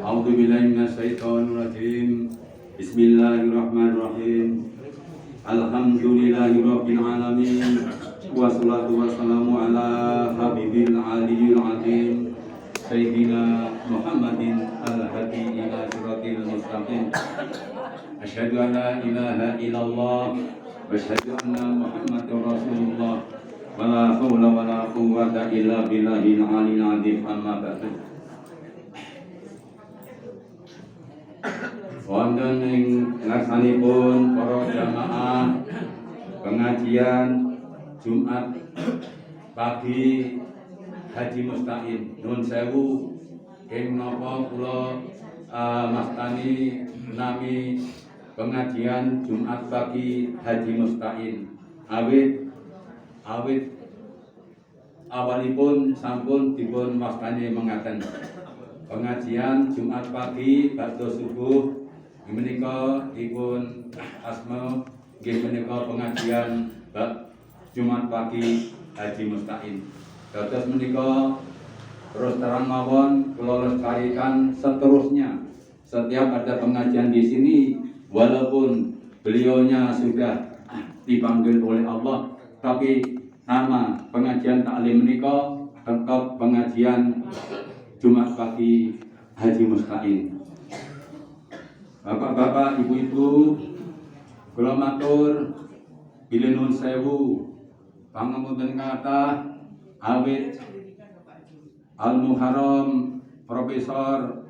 A'udzu billahi minasyaitonir rajim. Bismillahirrahmanirrahim. Alhamdulillahirabbil alamin. Wassalatu wassalamu ala habibil aliyil azim sayyidina Muhammadin al-hadi ila siratil mustaqim. Asyhadu an la ilaha illallah wa asyhadu anna Muhammadar Rasulullah. Wala haula wala quwwata illa billahil aliyil azim. Amma ba'du. Wonten ing laksanipun para jamaah pengajian Jumat pagi Haji Mustaqim. Nuwun sewu ing napa kula mastani nami pengajian Jumat pagi Haji Mustaqim. Awit awalipun sampun dipun wastani mengaten. Pengajian Jumat pagi badhe subuh menika dipun asma nggih menika pengajian Jumat pagi Haji Mustaqim. Dados menika terus terang mawon kula lestarikan seterusnya. Setiap ada pengajian di sini walaupun beliaunya sudah dipanggil oleh Allah, tapi nama pengajian taklim menika tetap pengajian Jumat pagi Haji Mustaqim. Bapak-bapak, ibu-ibu, kula matur bilih nuwun sewu pangapunten kathah awit Al-Muharram Profesor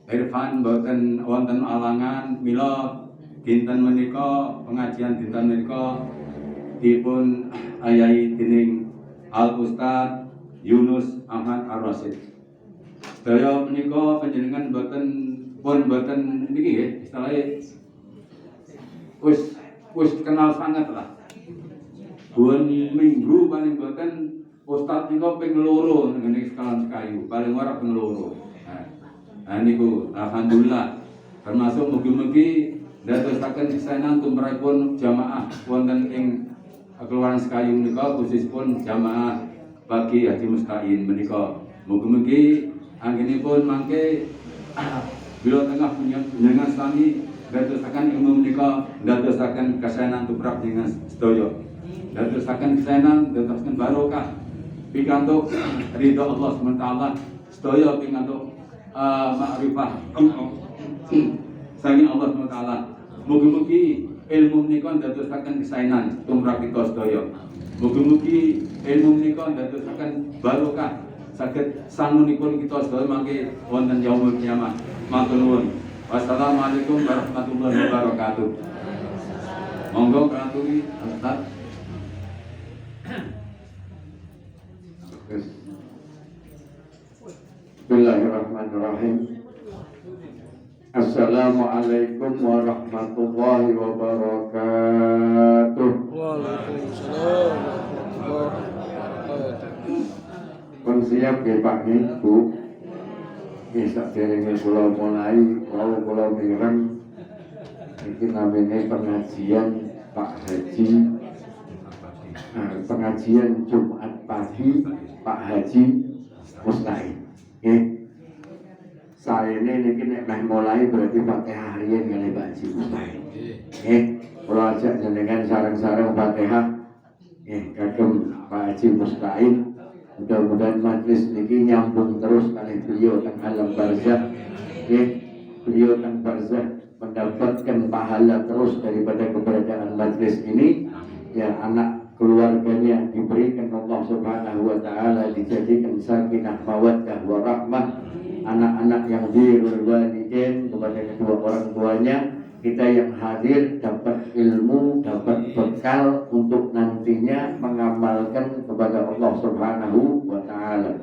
Irfan boten wonten alangan mila dinten menika pengajian dinten menika dipun ayahi dening Al Ustaz Yunus Ahmad Ar-Rasyid. Sedaya menika panjenengan boten niki nggih istilahé wis kenal sangat lah. Bulan minggu paling boten Ustaz niku ping loro ngene Sekalan Sekayu, paling ora ping loro. Nah niku alhamdulillah termasuk mugi-mugi ndadosaken kesenan tumrapun jamaah wonten ing Kelurahan Sekayu menika khususipun jamaah pagi Haji Mustaqim menika. Mugi-mugi anggenipun mangke bila tengah panjenengan sami ndadosaken ilmu menika ndadosaken kesenan tumrap dengan sedaya. Ndadosaken kesenan, ndadosaken barokah pikantuk ridho Allah SWT sedaya pikantuk makrifah saking Allah SWT. Mugi-mugi ilmu menika ndadosaken kesaenan tumrap kita sedaya. Mugi-mugi ilmu menika ndadosaken barokah saged sangunipun kita sedaya mangke wonten yaumul kiamah. Matur nuwun. Wassalamualaikum warahmatullahi wabarakatuh. Monggo katuri Ustaz. Bismillahirrahmanirrahim. Assalamualaikum warahmatullahi wabarakatuh. Waalaikumsalam warahmatullahi wabarakatuh. Pun siap nggih Pak Bu. Nggih saderenge kula mulai kula mireng iki namine pengajian Pak Haji. Pengajian Jumat pagi Pak Haji Mustaqim. Nggih. Saene niki nek meh mulai berarti Fatihah riyen kali Pak Haji Mustaqim. Nggih. Kula ajak jenengan sareng-sareng Fatihah nggih kagem Pak Haji Mustaqim. Mudah-mudahan majlis niki nyambung terus kali beliau teng alam barzah. Nggih. Beliau teng barzah mendapatkan pahala terus daripada keberadaan majlis ini. Ya anak keluarganya diberikan Allah Subhanahu wa taala dijadikan sakinah mawaddah warahmah, anak-anak yang birrul walidain kepada kedua orang tuanya, kita yang hadir dapat ilmu, dapat bekal untuk nantinya mengamalkan kepada Allah Subhanahu wa taala.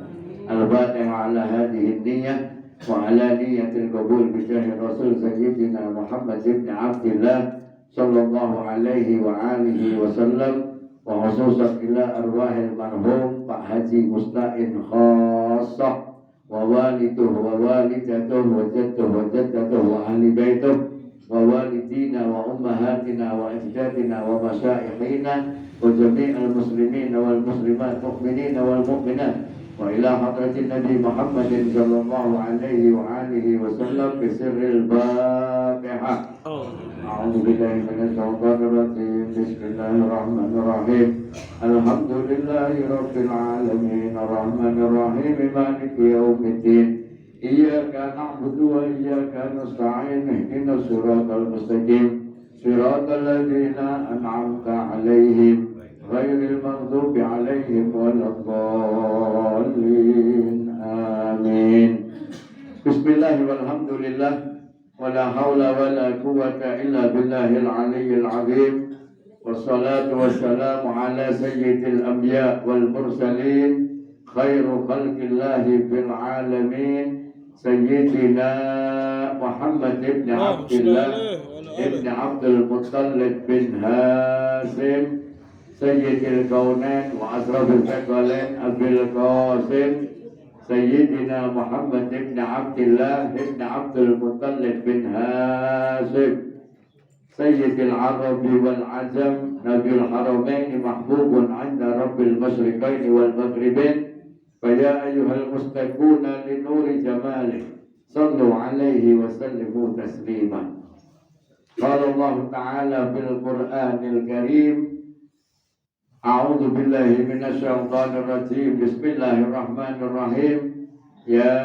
Al-Fatihah ala hadhihi niyyah wa ala niyyatil qabul bi jahi Rasul Sayyidina Muhammad ibn Abdullah sallallahu alaihi wa alihi wasallam. Wa khususan ila arwahil marhum Pak Haji Mustaqim khassah wa waliduhu wa walidatuhu wa jadduhu wa jaddatuhu wa ahli baituh wa walidina wa ummahatina wa ajdadina wa masyayikhina wa jami'al muslimina wal muslimat mu'minina wal mu'minat وإلى حضرة النبي محمد صلى الله عليه وآله وسلم بسر الفاتحة. أعوذ بالله من الشيطان الرجيم. بسم الله الرحمن الرحيم. الحمد لله رب العالمين الرحمن الرحيم مالك يوم الدين. إياك نعبد وإياك نستعين اهدنا الصراط المستقيم صراط الذين أنعمت عليهم غير المغضوب عليهم ولا الضالين آمين. بسم الله والحمد لله ولا حول ولا قوة إلا بالله العلي العظيم والصلاة والسلام على سيد الأنبياء والمرسلين خير خلق الله في العالمين سيدنا محمد بن عبد الله بن عبد المطلب بن هاشم سيد الكونين وأشرف الثقلين أبي القاسم سيدنا محمد بن عبد الله بن عبد المطلب بن هاشم سيد العرب والعجم نبي الحرمين محبوب عند رب المشرقين والمغربين. فيا أيها المستكون لنور جماله صلوا عليه وسلموا تسليما. قال الله تعالى في القرآن الكريم أعوذ بالله من الشيطان الرجيم بسم الله الرحمن الرحيم. يا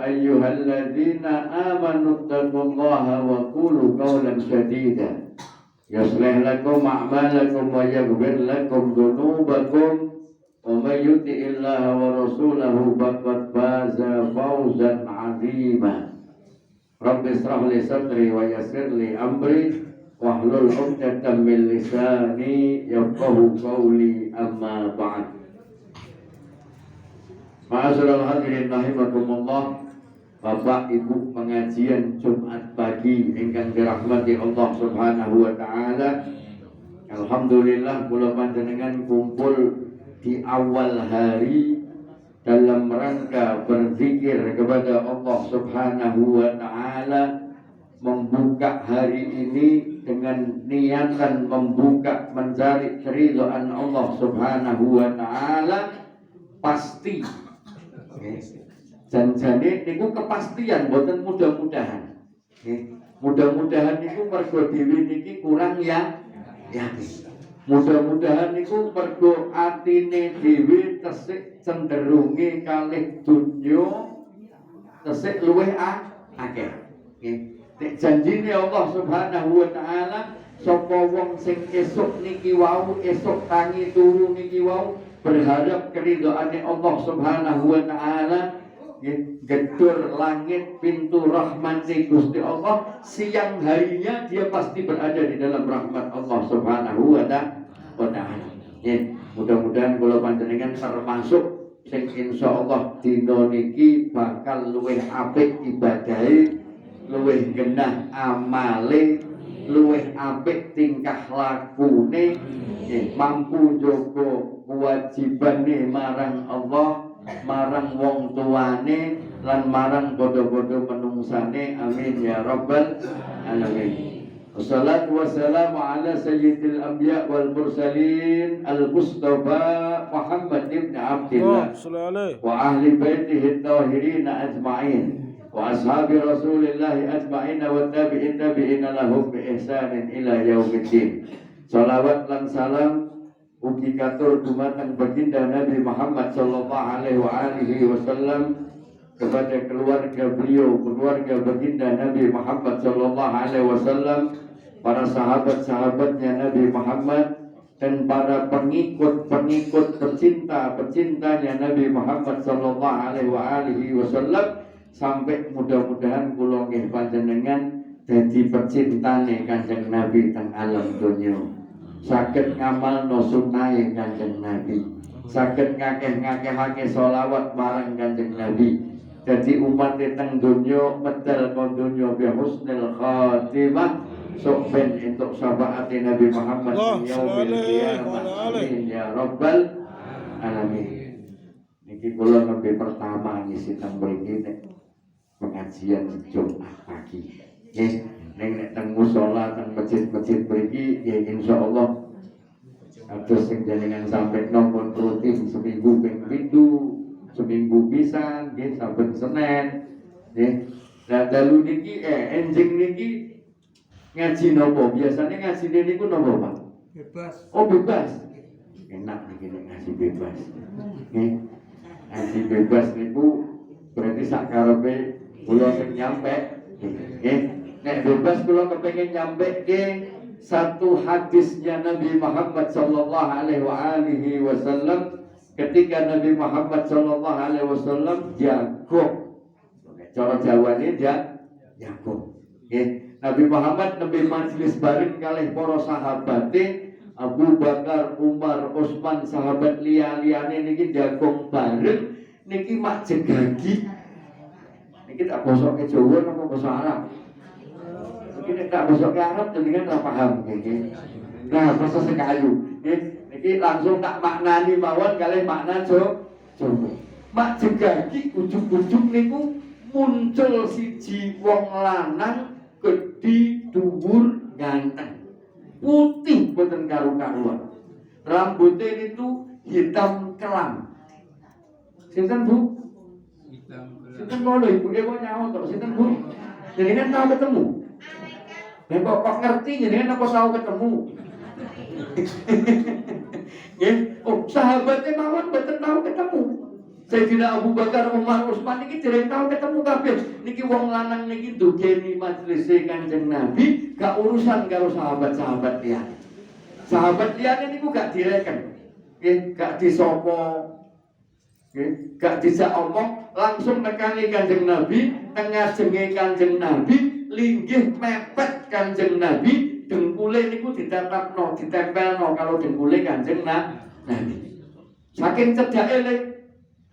أيها الذين آمنوا اتقوا الله وقولوا قولا سديدا يصلح لكم أعمالكم ويغفر لكم ذنوبكم ومن يطع الله ورسوله فقد فاز فوزا عظيما. رب اشرح لي صدري ويسر لي أمري wahlul 'uqdatam min lisani yafqahu qawli amma ba'd. Ma'asyiral hadirin rahimakumullah. Bapak Ibu pengajian Jumat pagi ingkang dirahmati Allah Subhanahu wa taala. Alhamdulillah kula panjenengan kumpul di awal hari dalam rangka berzikir kepada Allah Subhanahu wa taala, membuka hari ini dengan niatan membuka mencari keridhaan Allah Subhanahu wa taala pasti. Janjane niku kepastian boten mudah-mudahan. Mudah-mudahan niku mergo dhewe niki kurang yakin. Mudah-mudahan niku mergo atine dhewe tesih cenderunge kalih donya tesih luwih akeh. Nek janjine Allah Subhanahu wa taala sapa wong sing esuk niki wau esuk tangi turu niki wau berharap keridhaane Allah Subhanahu wa taala gedor langit pintu rahmati Gusti Allah, siang harinya dia pasti berada di dalam rahmat Allah Subhanahu wa taala. Mudah-mudahan kula panjenengan termasuk sing insyaallah dina niki bakal luwih apik ibadahe, luwih genah amale, luwih apik tingkah lakune, mampu njaga kewajibane marang Allah, marang wong tuane lan marang bodho-bodho menungsane. Amin ya rabbal alamin. Wassalatu wassalamu ala sayyidil anbiya wal mursalin al-Mustafa Muhammad ibn Abdillah wa ahli baitihi at-tahirin ajma'in wa ashabi Rasulillah ajma'in wa tabi'in lahum bi ihsanin ila yaumiddin. Shalawat lan salam ugi katur dumateng baginda Nabi Muhammad sallallahu alaihi wasallam kepada keluarga beliau, keluarga baginda Nabi Muhammad sallallahu alaihi wasallam, para sahabat-sahabatnya Nabi Muhammad dan para pengikut-pengikut pecinta-pecintanya Nabi Muhammad sallallahu alaihi wasallam, sampai mudah-mudahan kula nggih panjenengan dadi pecintane Kanjeng Nabi teng alam donya. Saged ngamalno sunnahe Kanjeng Nabi, saged ngakeh-ngakehake sholawat marang Kanjeng Nabi. Jadi umat teng donya medal kon donya bi husnul khatimah sok ben entuk syafaate Nabi Muhammad yaumil qiyamah. Amin ya rabbal alamin. Niki kula nembe pertama ngisi teng mriki nek pengajian Jumat pagi. Nggih, nek teng musala teng masjid-masjid mriki ya insyaallah atus sing jenengan sampe nomor rutin seminggu ping 7 seminggu pisan nggih saben Senin nggih. Lah dalu niki enjing niki ngaji napa? Biasanya ngajine niku napa, Pak? Bebas. Oh, bebas. Enak niki nek ngaji bebas. Nggih. Ngaji bebas niku berarti sakarepe kula sing nyampe nggih. Nek bebas kula kepengin nyampe ke satu hadisnya Nabi Muhammad sallallahu alaihi wasallam ketika Nabi Muhammad sallallahu alaihi wasallam jago. Cara Jawane jago. Nggih. Nabi Muhammad nembe majelis bareng kalih para sahabate Abu Bakar, Umar, Utsman, sahabat liya-liyane niki jagong bareng niki mak jegagi. Niki tak bosoke Jawa napa basa Arab? Niki nek tak bosoke Arab jenengan ora paham nggih. Nah, basa sekayu. Nggih, niki langsung tak maknani mawon kalih makna Jawa. Mak jegagi ujug-ujug niku muncul siji wong lanang gedhi dhuwur ganteng. Putih boten karu-karuan. Rambutnya itu hitam kelam. Sinten Bu? Sinten ngono Ibu Dewa nyawa to, sinten Bu? Jenengan tahu ketemu? Nek kok ngerti jenengan apa tahu ketemu? Nggih, oh sahabatnya mawon boten tahu ketemu. Sayyidina Abu Bakar, Umar, Utsman niki dereng tahu ketemu kabeh. Niki wong lanang niki dugeni majelis Kanjeng Nabi, gak urusan karo sahabat-sahabat liyane. Sahabat liyane niku gak direken. Nggih, gak disopo. Nggih, gak dijak omong, langsung nekani Kanjeng Nabi, tengah jenge Kanjeng Nabi, linggih mepet Kanjeng Nabi, dengkule niku ditatapno, ditempelno kalau dengkule Kanjeng Nabi. Saking cedhake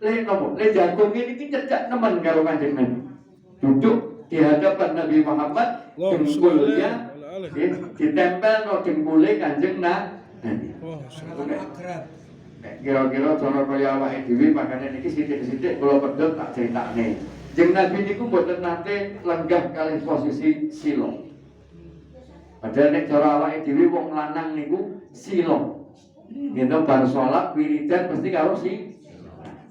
le jagung ini cedak nemen karo Kanjeng Nabi. Duduk di hadapan Nabi Muhammad, dengkulnya ditempel no dengkule Kanjeng Nabi. Kira-kira cara kaya awake dhewe makane niki sithik-sithik kula pedhot tak critakne. Kanjeng Nabi niku mboten nate lenggah kalih posisi sila. Padahal nek cara awake dhewe wong lanang niku sila. Ngene bar salat wiridan mesti karo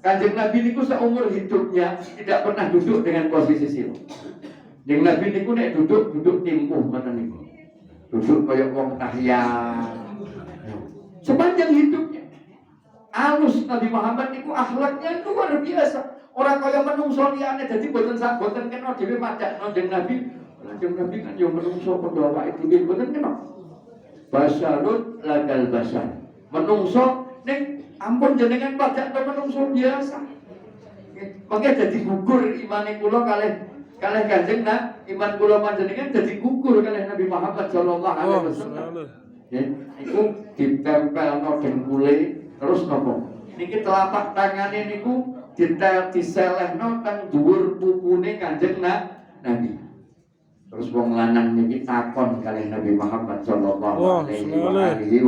Kanjeng Nabi niku seumur hidupnya tidak pernah duduk dengan posisi sila. Kanjeng Nabi niku nek duduk timpuh ngoten niku. Duduk kaya wong tahiyat. Sepanjang hidupnya. Alus Nabi Muhammad niku akhlaknya luar biasa. Ora kaya menungso liyane dadi boten kena dhewe madakno Kanjeng Nabi. Kanjeng Nabi kan yo menungso padha awake dhewe boten kena. Basyarut lagal basyar. Menungso ning ampun jenengan pajak menungso biasa. Mangke dadi gugur imane kula kalih Kanjeng iman kula panjenengan dadi gugur kalih Nabi Muhammad sallallahu alaihi wasallam. Nggih, iku ditempelno dengkule terus napa? Niki telapak tangane niku diselehno teng dhuwur pupune Kanjeng Nabi. Terus wong lanang niki takon kalih Nabi Muhammad sallallahu alaihi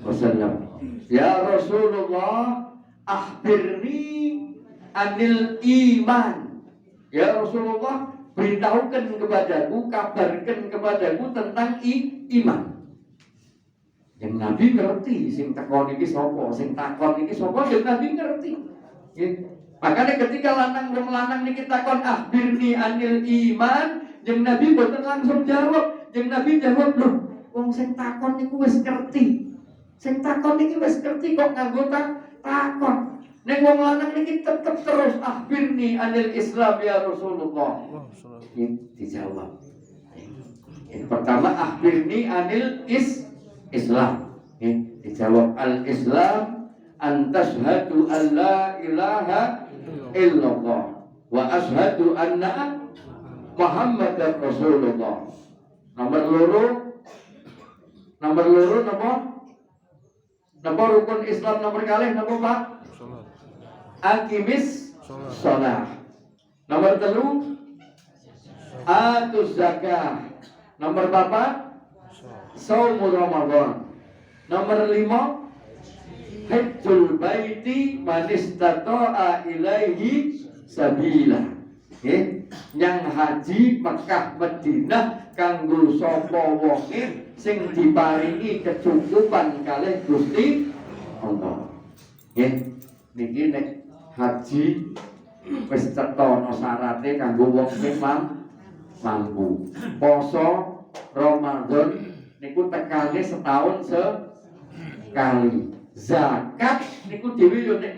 wasallam. Ya Rasulullah, akhbirni anil iman. Ya Rasulullah, beritahukan kepadaku, kabarkan kepadaku tentang iman. Yang Nabi ngerti, sing takon iki sapa, sing takon iki sapa, yang Nabi ngerti. Makanya ketika wong lanang niki takon akhbirni anil iman, yang Nabi boten langsung jawab. Yang Nabi jawab, "Loh, wong sing takon niku wis ngerti." Sing takon iki wis ngerti kok nganggo takon. Nek wong lanang niki tetep terus akhbirni anil Islam ya Rasulullah. Dijawab. Yang pertama akhbirni anil Islam. Dijawab al-Islam an tashhadu an la ilaha illallah wa ashhadu anna Muhammadar Rasulullah. Nomor loro napa? Napa rukun Islam nomor kalih napa Pak? Aqimis shalah. Nomor 3 atuz zakah. Nomor 4 shaumul Ramadan. Nomor 5 hajjul baiti man istata'a ilaihi sabila. Yang haji Mekah Madinah kanggo sapa wonge sing diparingi kecukupan kalih Gusti Allah. Niki nek haji wis cetha syarate kanggo wong sing mampu. Poso Ramadan niku tekane setahun sekali. Zakat niku dhewe yo nek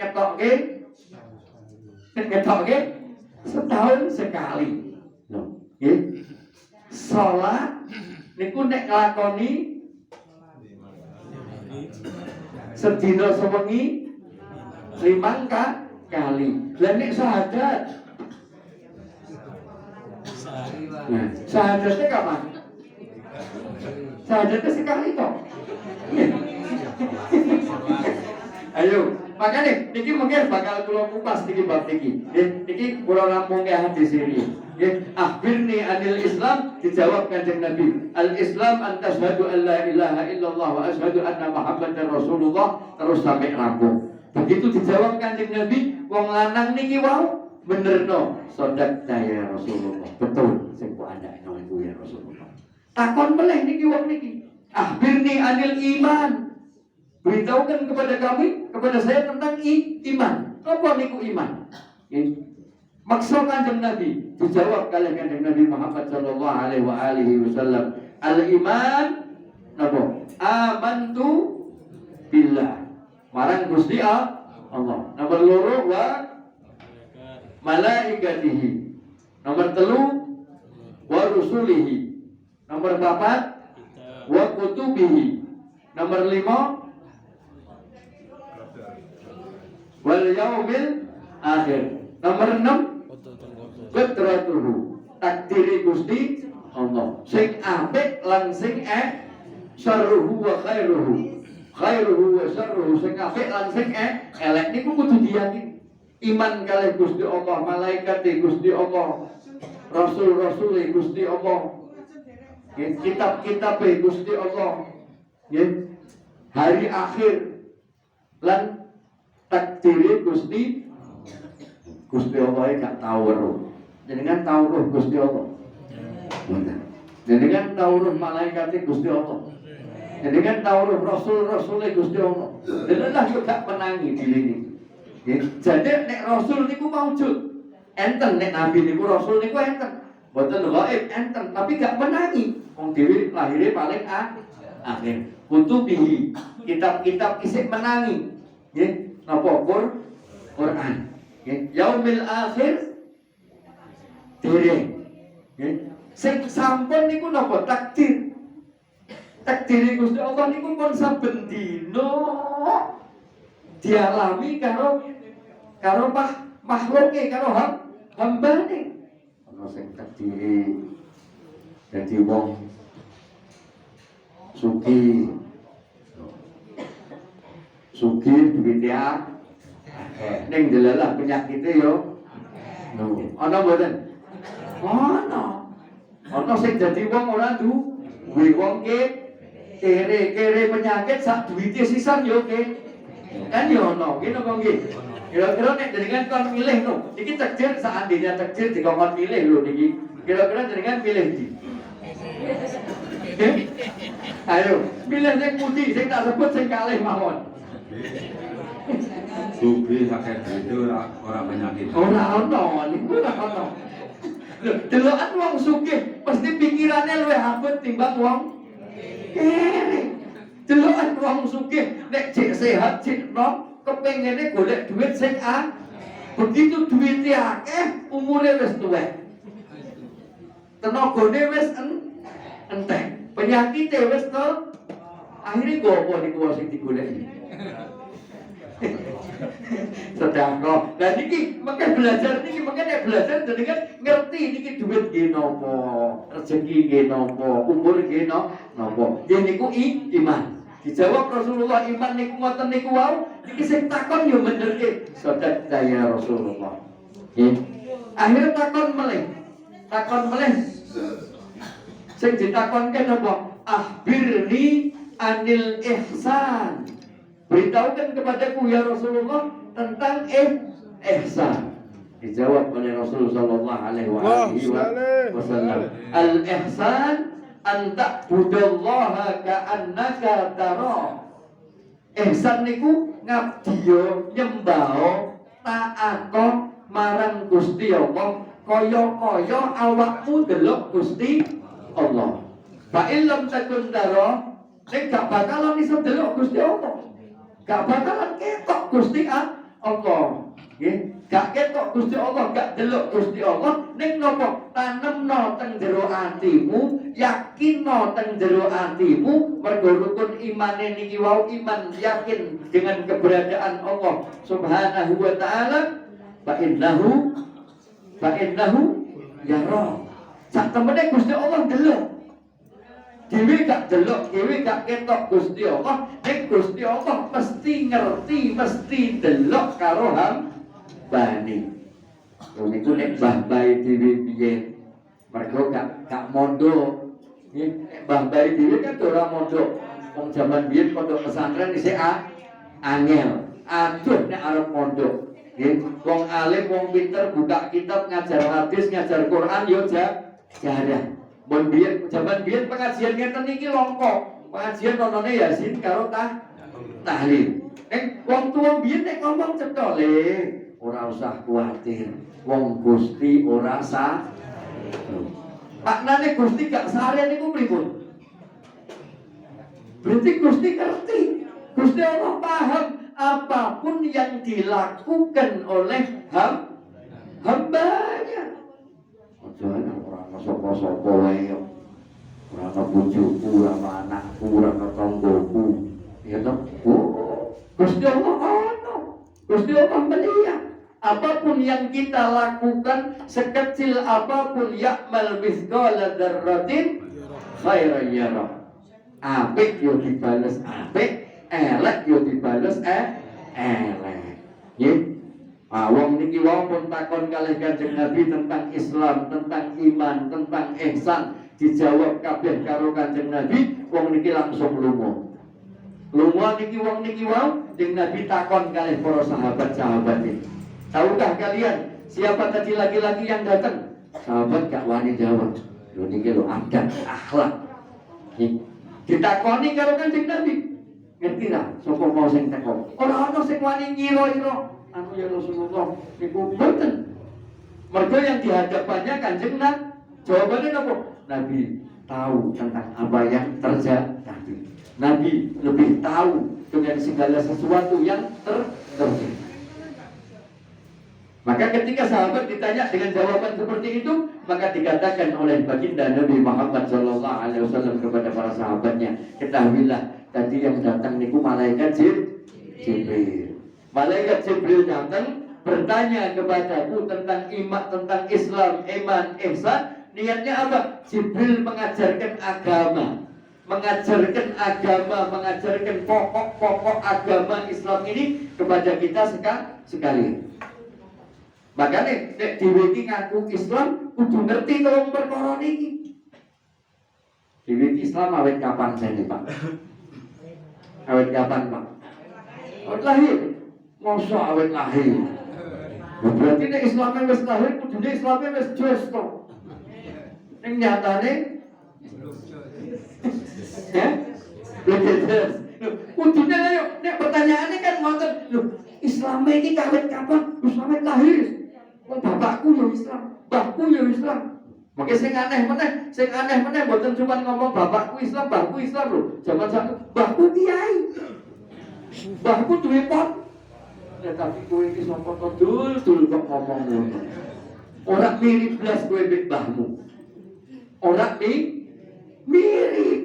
ngetokke setahun sekali. Lho, nggih. Salat niku nek nglakoni sedina sewengi 5 kali. Lah nek syahadat. Nah, syahadatnya kapan? Syahadatnya sekali toh. Ayo, makanya niki mungkin bakal kula kupas niki bab niki. Niki kula rampungke hadis ini. Akhirni anil Islam dijawab Kanjeng Nabi. Al Islam an tasyhadu an la ilaha illallah wa asyhadu anna Muhammadar Rasulullah, terus sampai rampung. Begitu dijawab Kanjeng Nabi, wong lanang niki wau benerno sadaqta ya Rasulullah. Betul sing kok andakno iku ya Rasulullah. Takon meleh niki wong niki. Akhirni anil iman. Beritahukan kepada kami, kepada saya tentang iman. Apa niku iman? Maksud Kanjeng Nabi dijawab oleh Kanjeng Nabi Muhammad sallallahu alaihi wasallam. Al iman napa? Amantu billah. Marang Gusti Allah. Nomor loro wa malaikatihi. Nomor telu wa rusulihi. Nomor 4 wa kutubihi. Nomor 5 wal yaumil akhir. Nomor 6 qadratuhu, takdiri Gusti Allah. Sing apik lan sing syarruhu wa khairuhu. Khairuhu wa syarruhu, sing apik lan sing elek niku kudu diyakini. Iman kalih Gusti Allah, malaikat Gusti Allah, rasul-rasul Gusti Allah, kitab-kitab Gusti Allah, hari akhir lan takdiri Gusti Allah gak tahu roh. Jenengan tahu roh Gusti Allah. Jenengan tahu roh malaikat Gusti Allah. Jenengan tahu roh rasul Gusti Allah. Jenengan juga gak menangi diri ini. Jadi nek rasul niku maujud. Enten nek nabi niku rasul niku enten. Boten gaib enten, tapi gak menangi. Wong dhewe lahire paling akhir. Kutubihi, kitab-kitab isih menangi. Nggih. Napa Quran. Yaumil akhir dereng. Sing sampun niku napa takdir. Takdir Gusti Allah niku pun saben dina dialami karo makhluke, karo hambane. Ana sing takdiri dadi wong sugih duwitnya ning delalah penyakite yo ana mboten ana sing dadi wong ora duwe wong kere penyakit sak duwite sisan yo kan yo ana ngene kok nggih kira-kira nek jenengan kon milih no iki takdir seandainya takdir dikon milih lho niki kira-kira jenengan pilih iki ayo pilih sing pundi sing tak sebut sing kalih mawon. Sugih sakit itu ora penyakit. Ora ono, niku ora ono. Delokan wong sugih pasti pikirane luwih abot timbang wong kere. Delokan wong sugih nek jek sehat jek nom kepengene golek duit sing begitu duwite akeh umure wis tuwek. Tenagane wis entek. Penyakite wis to akhire gopo niku sing digoleki. Sedangkan nah niki makanya belajar jenengan ngerti niki duit nggih napa, rezeki nggih napa, umur nggih napa. Nggih niku iman. Dijawab Rasulullah iman niku ngoten niku wau, niki sing takon yo bener nggih. Sadaqta ya Rasulullah. Nggih. Akhire takon meleh. Sing ditakonke napa? Akhbirni anil ihsan. Beritahukan kepadaku ya Rasulullah tentang ihsan. Dijawab oleh Rasulullah sallallahu alaihi wasallam. Al ihsan an ta'budallaha ka'annaka tara. Ihsan niku ngabdi yo nyembah taako marang Gusti Allah kaya-kaya awakmu delok Gusti Allah. Fa illam takun taro, nek gak bakalan iso delok Gusti Allah. Gak bakalan ketok Gusti Allah. Nggih, gak ketok Gusti Allah, gak delok Gusti Allah, ning napa tanemno teng jero atimu, yakinno teng jero atimu, mergo rukun imane niki wau iman yakin dengan keberadaan Allah Subhanahu wa taala. Fa innahu yara. Sak temene Gusti Allah delok. Dewe gak delok, dewe gak ketok Gusti Allah, nek Gusti Allah mesti ngerti, mesti delok karo hambane. Niku nek mbah bae dhewe piye? Mergo gak mondok. Nek mbah bae dhewe kan ora mondok. Wong jaman biyen pondok pesantren isih angel. Aduh nek arep mondok. Nggih, wong alim, wong pinter buka kitab ngajar hadis, ngajar Quran yo jarang. Mun biyen jaman biyen pengajian ngeten iki longko. Pengajian nonone Yasin karo tahlil. Wong tuwa biyen nek ngomong cetha le, ora usah kuwatir. Wong Gusti ora sah. Maknane Gusti gak sare niku pripun? Berarti Gusti ngerti. Gusti Allah paham apapun yang dilakukan oleh hambanya. Ojo ana ora sapa-sapa wae yo. Ora ana bojoku, ora ana anakku, ora ana tanggoku. Ya toh? Gusti Allah ono. Gusti Allah melihat apapun yang kita lakukan, sekecil apapun, ya'mal mithqala dzarratin khairan yara. Apik yo dibales apik, elek yo dibales elek. Nggih. Wong niki wau pun takon kalih Kanjeng Nabi tentang Islam, tentang iman, tentang ihsan, dijawab kabeh karo Kanjeng Nabi, wong niki langsung lunga. Lunga niki wong niki wau, Kanjeng Nabi takon kalih para sahabat-sahabat iki. Tahukah kalian siapa tadi laki-laki yang datang? Sahabat gak wani jawab. Lho niki lho adab, akhlak. Ditakoni karo Kanjeng Nabi. Ngerti ra sapa mau sing teko? Ora ana sing wani ngira-ira. Anu ya Rasulullah, niku mboten. Mergo yang dihadapannya Kanjeng Nabi. Jawabannya apa? Nabi tahu tentang apa yang terjadi. Nabi lebih tahu dengan segala sesuatu yang terjadi. Maka ketika sahabat ditanya dengan jawaban seperti itu, maka dikatakan oleh baginda Nabi Muhammad SAW kepada para sahabatnya, ketahuilah tadi yang datang niku malaikat Jibril. Malaikat Jibril datang bertanya kepadaku tentang iman, tentang Islam, iman, ihsan. Niatnya apa? Jibril mengajarkan agama, mengajarkan pokok-pokok agama Islam ini kepada kita sekali. Makanya nek dhewe iki ngaku Islam kudu ngerti telung perkara niki. Dhewe iki Islam awet kapan jane, Pak? Awet kapan, Pak? Awet lahir. Mosok awet lahir. Berarti nek Islamnya wis lahir kudune Islamnya wis jos to. Ning nyatane ya? Begitu. Kudune ayo nek pertanyaane kan ngoten, lho, Islamnya iki awet kapan? Islamnya lahir. Wong bapakku yo Islam, mbahku yo Islam. Maka sing aneh meneh mboten cuma ngomong bapakku Islam, mbahku Islam lho. Zaman sak mbahku kiai. Mbahku duwe pot. Tapi kowe iki sapa to dul kok ngomong ngono. Ora mirip blas kowe mbek mbahmu. Ora mirip.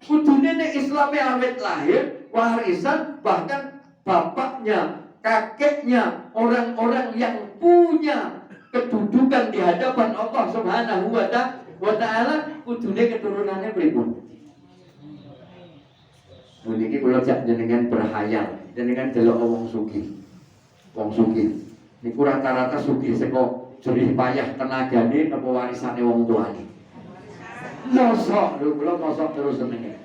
Kudune nek Islame awet lahir, warisan bahkan bapaknya, kakeknya, orang-orang yang punya kedudukan di hadapan Allah Subhanahu wa taala, kudune keturunannya pripun? Niki kula jak jenengan berhayal, jenengan delok wong sugih. Wong sugih niku rata-rata sugih saka jerih payah tenagane napa warisane wong tuane. Mosok lho kula mosok terus senenge.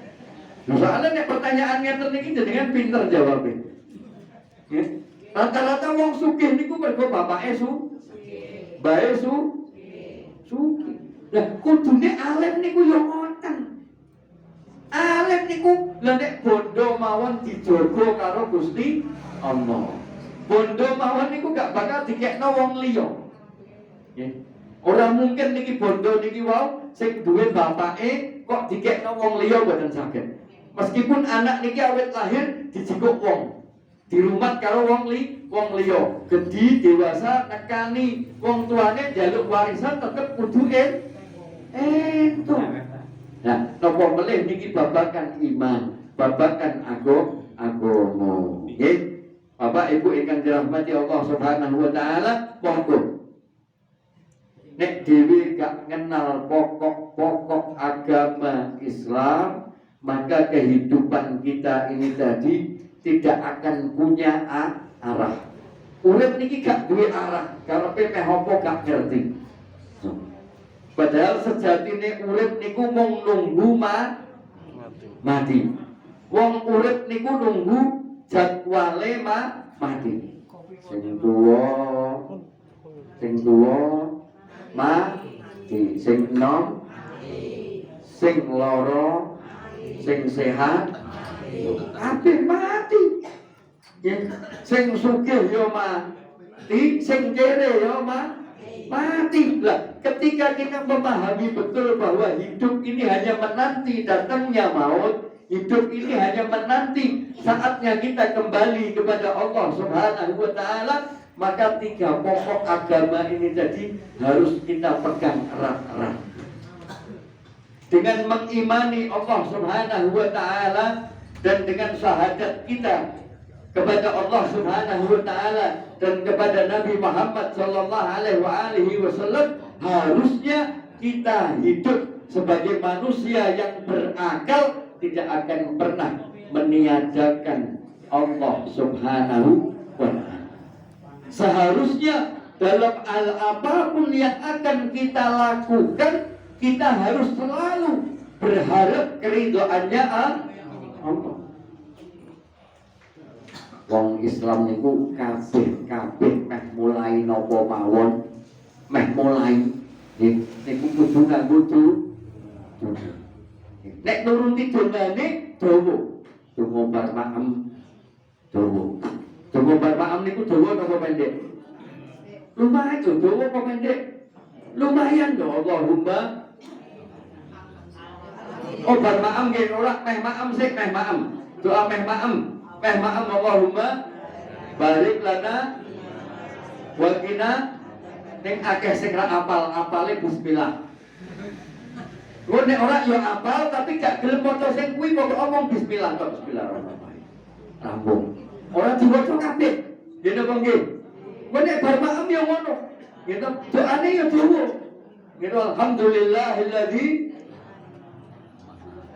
Lho soalnya nek pertanyaan ngeten niki jenengan pinter jawabnya. Nggih. Rata-rata wong sugih niku mergo bapake bae sugih. Lah kudune alim niku yo ngoten. Alim niku lha nek bondo mawon dijogo karo Gusti Allah. Bondo mawon niku gak bakal dikekno wong liya. Nggih. Ora mungkin niki bondo niki wau sing duwe bapake kok dikekno wong liya mboten saged. Meskipun anak niki awet lahir dijikuk wong. Dirumat karo wong liya. Gedhi dewasa nekani wong tuane njaluk warisan tetep kudu entuk. Nah, napa melih niki babakan iman, babakan agama. Nggih. Bapak Ibu ingkang dirahmati Allah Subhanahu wa taala, monggo. Nek dhewe gak kenal pokok-pokok agama Islam, maka kehidupan kita ini tadi tidak akan punya arah. Urip niki gak duwe arah, karepe meh apa gak ngerti. Padahal sejatine urip niku mung nunggu mati. Wong urip niku nunggu jadwale mati. Sing tuwa mati, sing enom, sing lara, sing sehat, kabeh mati. Ya, sing sugih yo mati, sing kere yo mati. Lah, ketika kita memahami betul bahwa hidup ini hanya menanti datangnya maut, hidup ini hanya menanti saatnya kita kembali kepada Allah Subhanahu wa taala, maka 3 pokok agama ini tadi harus kita pegang erat-erat. Dengan mengimani Allah Subhanahu wa taala dan dengan syahadat kita kepada Allah Subhanahu wa taala dan kepada Nabi Muhammad sallallahu alaihi wasallam, harusnya kita hidup sebagai manusia yang berakal, tidak akan pernah meniadakan Allah Subhanahu wa taala. Seharusnya dalam hal apapun yang akan kita lakukan, kita harus selalu berharap keridhaannya Allah. Wong Islam niku kabeh meh mulai napa mawon, meh mulai niku kudu nganggo nek nuruti dongane dawa. Donga bar maem dawa. Donga bar maem niku dawa napa pendek? Lumayan dawa apa pendek? Lumayan lho. Allahumma bar maem nggih ora meh maem sik meh maem. Doa meh maem. Meh maem Allahumma barik lana wa qina ning akeh sing ra apale bismillah. Gue nek ora yo apal tapi gak gelem maca sing kuwi kok omong bismillah tok bismillahirrahmanirrahim. Rambung. Ora diwaca kabeh. Ngene apa nggih? Gue nek bar maem yo ngono. Gitu. Doane yo dawa. Gitu alhamdulillahilladzi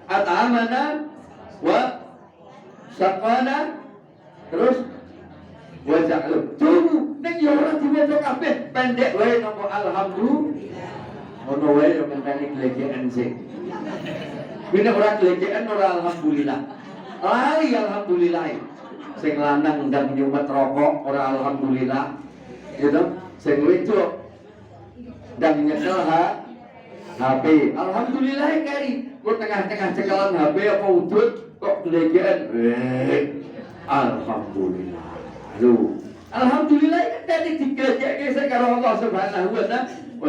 at'amana wa saqana terus wa ja'alu. Dawa nek yo ora diwaca kabeh pendek wae napa alhamdulillah. Ono wae yo ngenteni glegekan sik. Bine ora glegekan ora alhamdulillah. Lali alhamdulillah. Sing lanang ndang nyumet rokok ora alhamdulillah. Gitu. Sing wedok ndang nyekel HP. Alhamdulillah kari. Ku tengah-tengah cekelan HP apa udut kok glegekan. Alhamdulillah. Aduh. Alhamdulillah tadi diglegeke sing karo Allah Subhanahu wa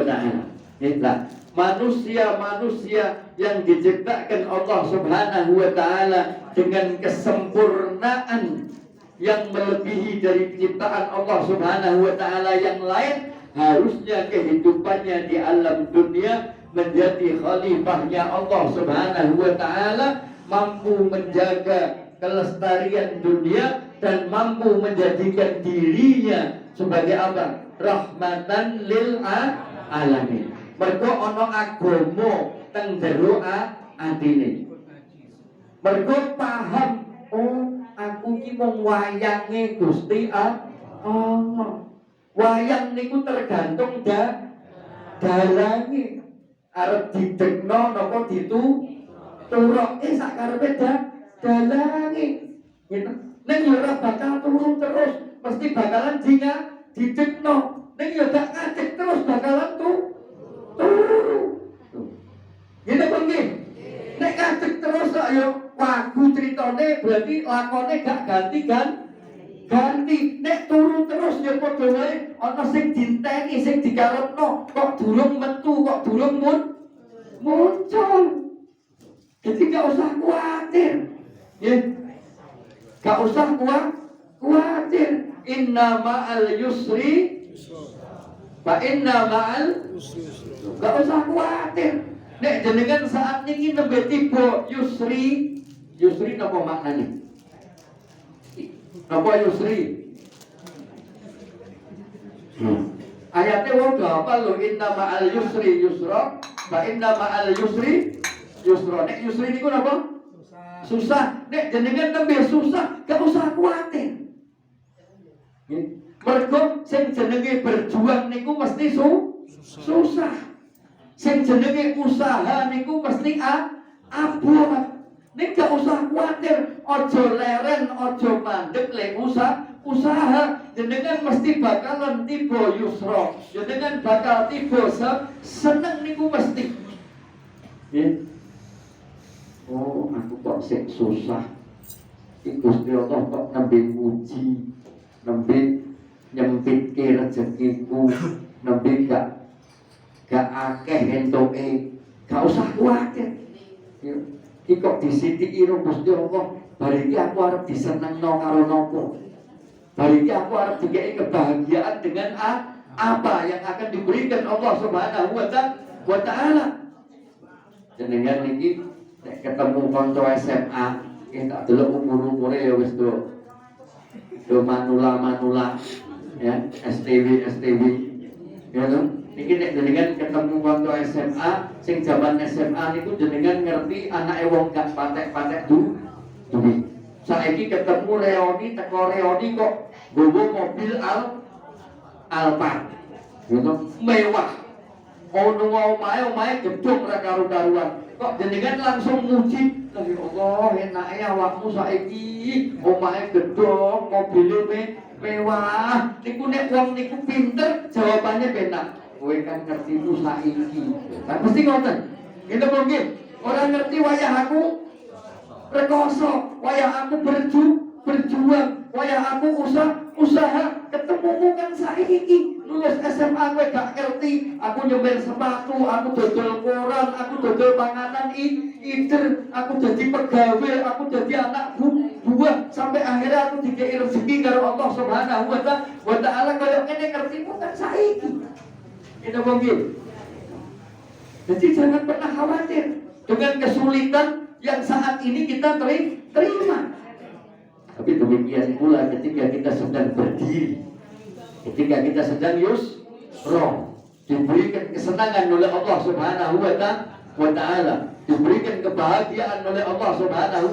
taala. Inilah manusia-manusia yang diciptakan Allah Subhanahu wa taala dengan kesempurnaan yang melebihi dari ciptaan Allah Subhanahu wa taala yang lain. Harusnya kehidupannya di alam dunia menjadi khalifahnya Allah Subhanahu wa taala, mampu menjaga kelestarian dunia dan mampu menjadikan dirinya sebagai apa? Rahmatan lil alamin. Mergo ana agama teng jero atine. Mergo paham, oh aku ki mung wayange Gusti Allah. Wayang niku tergantung dalange. Arep didekno napa dituroke sakarepe dalange. Gitu. Nek ora bakal turun terus, mesti bakalan didekno. Nek yo gak ngadeg terus bakalan turu. Gitu kan nggih? Nek ngadeg terus kok yo wagu critane berarti lakone gak ganti. Nek turu terus ya padha wae ana sing dinteni, sing dikarepno, kok durung metu, kok durung muncul. Jadi gak usah khawatir. Ya. Gak usah khawatir. Inna ma'al yusri fa inna ma'al Yusri. gak usah khawatir. Nek jenengan saat ini nembe tiba yusri napa maknanya? Napa yusri? Ayatnya wong apa lho, inna ma'al yusri yusra fa inna ma'al yusri yusra. Nek yusri niku napa? Susah. Nek jenengan nembe susah, gak usah khawatir. Mergo sing jenenge berjuang niku mesti susah. Sing jenenge usaha niku mesti abot. Nek gak usah khawatir, ojo leren, ojo mandek lek usaha. Jenengan mesti bakalan tiba yusra. Jenengan bakal tiba seneng niku mesti. Oh, aku kok sik susah. Gusti Allah kok nembe muji, nembe nyempitke rezekiku, nembe gak akeh entuke. Gak usah kuwatir. Iki kok disithiki karo Gusti Allah, bar iki aku arep disenengno karo napa? Bar iki aku arep dikei kebahagiaan dengan apa yang akan diberikan Allah Subhanahu wa taala. Jenengan niki nek ketemu kanca SMA, tak delok umur-umure ya wis do manula ya, STW ya to. Niki nek jenengan ketemu kanca SMA sing jaman SMA niku jenengan ngerti anake wong gak patek-patek duwi. Saiki ketemu Reoni, teko Reoni kok nggowo mobil Alphard. Gitu, mewah. Ono omahe gedung ra karo-karuan. Kok jenengan langsung muji, ya Allah, enake awakmu saiki omahe gedung, mobile mewah. Niku nek wong niku pinter, jawabannya benar. Kowe kan ngerti ku saiki. Kan mesti ngoten. Gitu mungkin. Orang ngerti wayah aku rekoso, wayah aku berjuang, wayah aku usaha, ketemumu kan saiki. Lulus SMA gue gak ngerti, aku nyemil sepatu, aku dodol koran, aku dodol panganan ider, aku jadi pegawai, aku jadi anak buah, sampai akhirnya aku dikei rezeki karo Allah Subhanahu wa taala. Kaya ngene ngertimu kan saiki. Kita mungkin. Jadi jangan pernah khawatir dengan kesulitan yang saat ini kita terima. Tapi demikian pula ketika kita sedang berdiri, ketika kita sedang yusra, diberikan kesenangan oleh Allah Subhanahu wa taala, diberikan kebahagiaan oleh Allah Subhanahu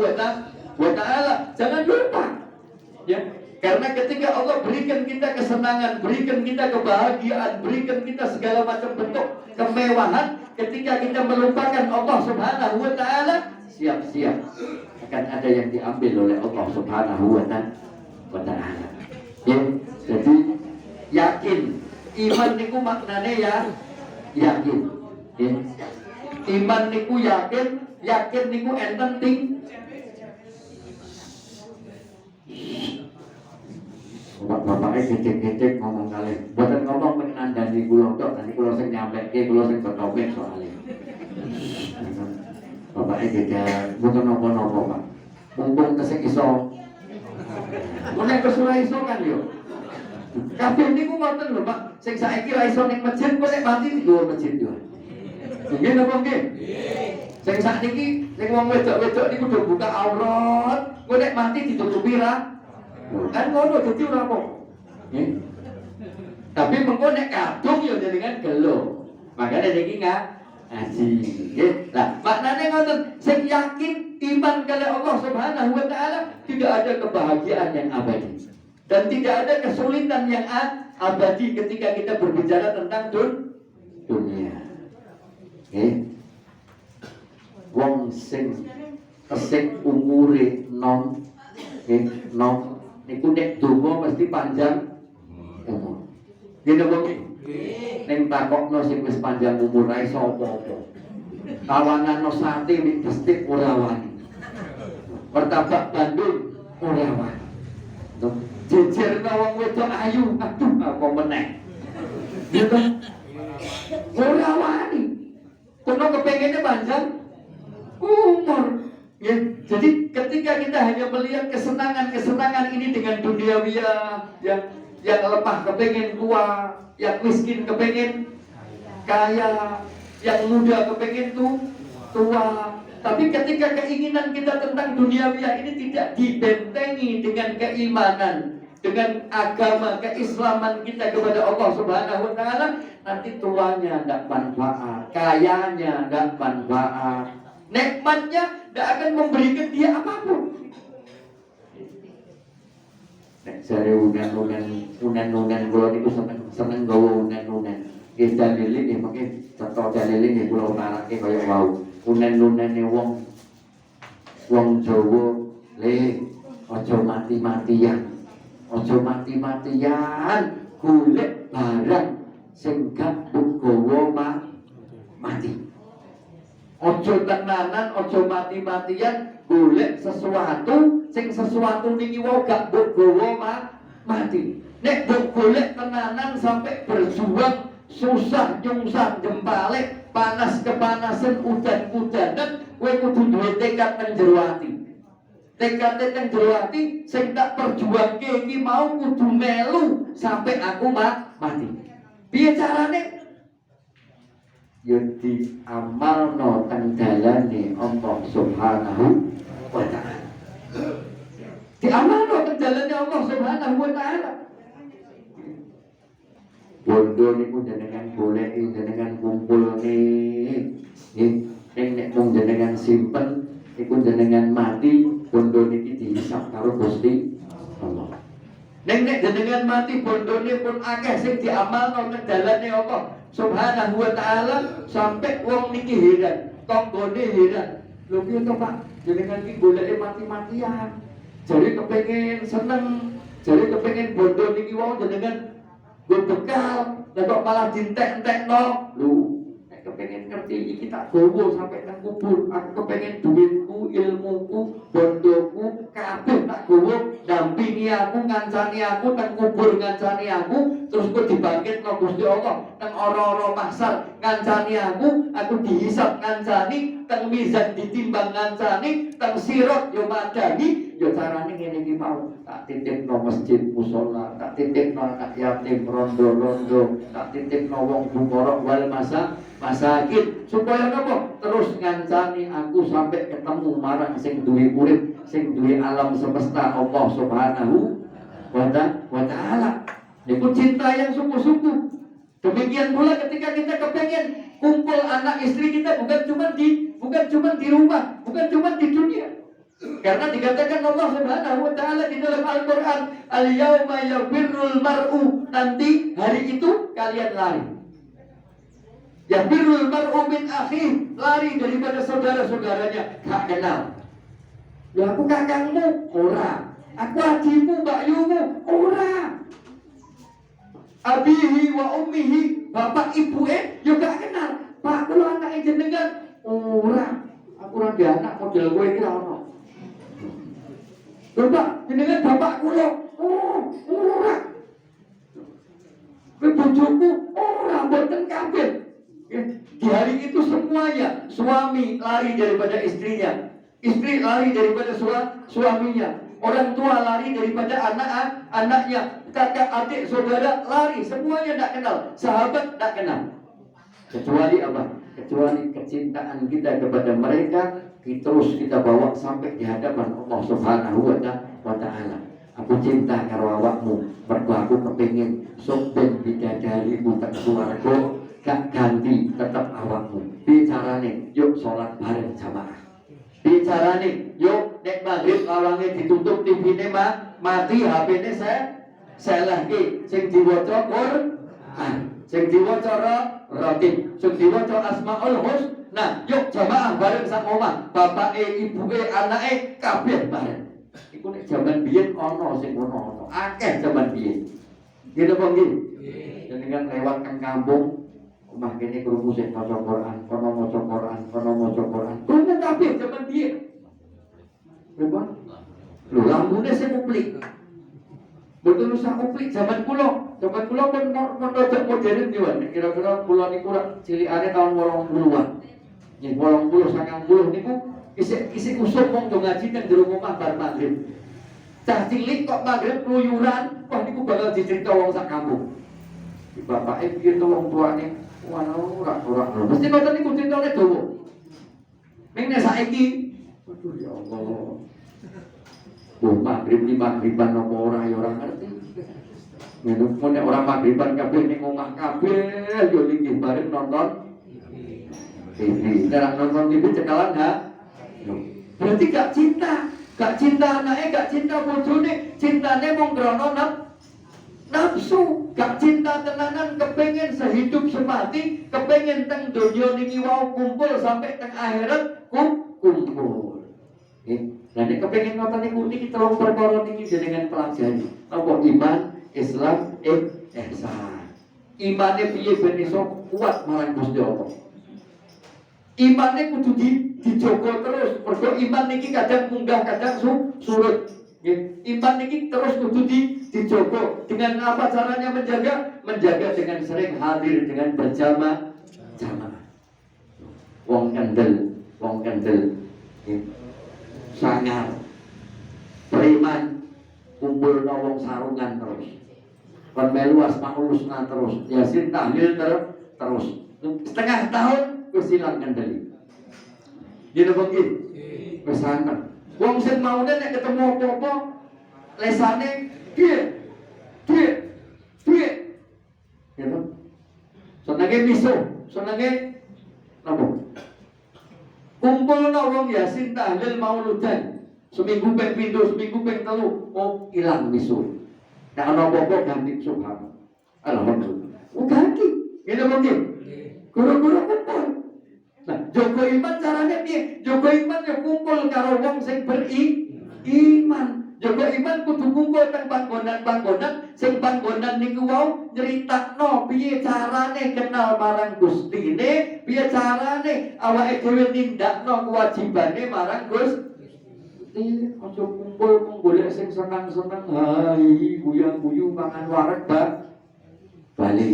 wa taala. Jangan lupa, ya, karena ketika Allah berikan kita kesenangan, berikan kita kebahagiaan, berikan kita segala macam bentuk kemewahan, ketika kita melupakan Allah Subhanahu wa taala, siap-siap akan ada yang diambil oleh Allah Subhanahu wa taala. Ya, jadi yakin, iman niku maknane ya yakin. Ya. Iman niku yakin niku enten ting. Bapaknya gede-gede ngomong kali, buatan ngomong menandani kula tok, nanti kula sing nyampeke, kula sing bertopik soalnya. Bapaknya gede, bukan nopo-nopo Pak. Mumpung tesik iso, munek kesulah iso kan yo. Kabeh niku ngoten lho Pak, sing saiki ra iso ning masjid, kok nek mati di dhuwur masjid yo. Nggih napa nggih? Sing sakniki ning wong wedok-wedok niku do buka aurat, kok nek mati ditutupi ra. Kan ngono dadi ora apa. Nggih. Tapi mengko nek kadung yo jenengan gelo. Makane niki ngaji. Nggih. Lah, maknane ngoten, sing yakin iman kali Allah Subhanahu wa taala, tidak ada kebahagiaan yang abadi. Dan tidak ada kesulitan yang abadi ketika kita berbicara tentang dunia. Wong sing kesik umure nom niku nek donga mesti panjang umur. Ngene kok ning takokno sing wis panjang umur ra iso apa-apa. Kawanganno sate ning bestik ora wani. Martabak Bandung ora wani. jejerna wong wedok ayu, aduh apa meneh. Gitu. Ora wani. Kono kepengine panjang umur. Ya, jadi ketika kita hanya melihat kesenangan ini dengan duniawiyah yang lemah kepengen tua, yang miskin kepengen kaya, yang muda kepengen tua. Tapi ketika keinginan kita tentang duniawiyah ini tidak dibentengi dengan keimanan, dengan agama keislaman kita kepada Allah Subhanahu wa taala, nanti tuanya tidak manfaat, kayanya tidak manfaat, nikmatnya tidak akan memberikan dia apapun. Nek jare unan-unan kula niku seneng gawa unan-unan. Nggih dalile nggih mengke contoh dalile nggih kula marake kaya wau. Unan-unane wong Jawa le aja mati-matian. Aja mati-matian golek barang sing gak gawa mati. Aja tenanan, aja mati-matian golek sesuatu sing sesuatu niki wae gak mbok gawa mati. Nek mbok golek tenanan sampai berjuang susah nyungsang jempale, panas kepanasan, udan-udanan, kowe kudu duwe tekad nang jero ati. Tekad nang jero ati sing tak perjuangke iki mau kudu melu sampai aku mati. Piye carane? Ya diamalno teng dalane Allah Subhanahu wa taala. Diamalno teng dalane Allah Subhanahu wa taala. Bondo niku jenengan goleki, jenengan kumpul nggih. Nek mung jenengan simpen niku jenengan mati, bondo niki dihisab karo Gusti Allah. Nek jenengan mati bondone pun akeh sing diamalno teng dalane Allah Subhanahu wa taala sampai wong niki heran, tanggane heran. Lho piye to Pak? Jenengan iki goleke mati-matian. Jare kepengin seneng, jare kepengin bondo niki wau jenengan gue bekal, dan kok malah dintek-entekno. Lu, kepengen ngerti iki tak gowo sampai nang kubur. Aku kepengen duitku, ilmuku, bondoku, kabeh tak gowo, dampingi aku, ngancani aku, nang kubur ngancani aku, terus gue dibangkitno Gusti Allah, nang ora-ora mahsyar ngancani aku dihisab ngancani, tang mizan ditimbang ngancani, tang sirat yo madani. Ya carane ngene iki mau, tak titipno masjid musala, tak titipno anak yatim rondo-rondo, tak titipno wong bungorok wal masakin supaya napa terus ngancani aku sampai ketemu marang sing duwe urip, sing duwe alam semesta Allah Subhanahu wa taala. Niku cinta yang sungguh-sungguh. Demikian pula ketika kita kepengen kumpul anak istri kita bukan cuma di rumah, bukan cuma di dunia. Karena dikatakan Allah Subhanahu wa taala di dalam Al-Qur'an, al-yauma yafirrul mar'u, nanti hari itu kalian lari. Yafirrul mar'u min akhihi, lari daripada saudara-saudaranya, gak kenal. Ya aku kakangmu, ora. Aku adikmu, mbakyumu, ora. Abihi wa ummihi, bapak ibuke yo gak kenal. Pak kula anake jenengan, ora. Aku ora di anak model kowe iki ora. Bapak, jenengan bapak kula. Oh, ora. Kowe bojoku, ora mboten kabeh. Di hari itu semuanya, suami lari daripada istrinya, istri lari daripada suaminya, orang tua lari daripada anak-anaknya, kakak, adik, saudara lari, semuanya tidak kenal, sahabat tidak kenal. Kecuali apa? Kecuali kecintaan kita kepada mereka, terus kita bawa sampai di hadapan Allah Subhanahu wa taala. Aku cinta karo awakmu, mergo aku kepengin sok ben bidadarimu tak swarga, gak ganti tetap awakmu. Bicarane, yuk sholat bareng jamaah. Bicarane, yuk nek maghrib awange ditutup TV-ne mati, HP-ne selehke, sing diwaca Quran, sing diwaca Ratib, sing diwaca Asmaul Husna. Yuk jamaah bareng sak omah, bapake, ibuke, anake kabeh bareng. Iku nek jaman biyen ana sing ngono, akeh jaman biyen. Gitu apa nggih? Jenengan lewat kang kampung omah kene krungu sing maca Quran, kono maca Quran, kono maca Quran. Krungu kabeh jaman biyen. Lho, lambune sing kuplik. Betul usah uplik zaman kula pun rada modern yo. Kira-kira kula niku cilikane tahun 80-an. Nggih 80 90 niku isih usum wong do ngaji teng jero omah bar magrib. Cah cilik kok magrib keluyuran, wah niku bakal dicerita wong sak kampung. Bapake piye to wong tuane? Wano ora. Mesti ngoten niku critane dawa. Ning nek saiki, aduh ya Allah. Magriban apa ora ya ora ngerti. Ngene kok nek ora magriban kabeh ning omah kabeh yo linggih bareng nonton TV. Nek nonton TV cekalan ha. Berarti gak cinta anaknya, gak cinta bojone, cintane mung krana nafsu, gak cinta tenanan, kepengen sehidup semati, kepengen teng donya niki wau kumpul sampai teng akhirat kumpul. Nah, nek kepengen ngoten niku niki telung perkara niki jenengan pelajari. Apa iman, Islam, ihsan. Imane piye ben iso kuat marang Gusti Allah. Imane kudu dijogo terus. Mergo iman niki kadang munggah, kadang surut. Iman niki terus kudu dijogo. Dengan apa caranya menjaga? Menjaga dengan sering hadir, dengan berjamaah. Wong kendel. Sangar preman kumpul wong sarungan terus kon melu asmaul husna terus yasin tahlil terus setengah tahun wis ilang kendali dina bengi wis sangar wong sing maune nek ketemu apa-apa lesane piye gitu senenge misuh senenge napa kumpul wong yasin tahlil mauludan seminggu ping pindho seminggu ping telu oh ilang misuh nek ana apa-apa ganti subhan alhamdulillah ganti ngene mungkin guru-guru kumpul nah jaga iman carane piye jaga iman ya kumpul karo wong sing beriman jaga iman kudu kumpul teng panggonan sing panggonan niku wau nyritakno piye carane kenal marang Gustine, piye carane awake dhewe nindakno kewajibane marang Gusti. Aja kumpul golek sing seneng-seneng, hai guyang-guyu mangan wareg bali.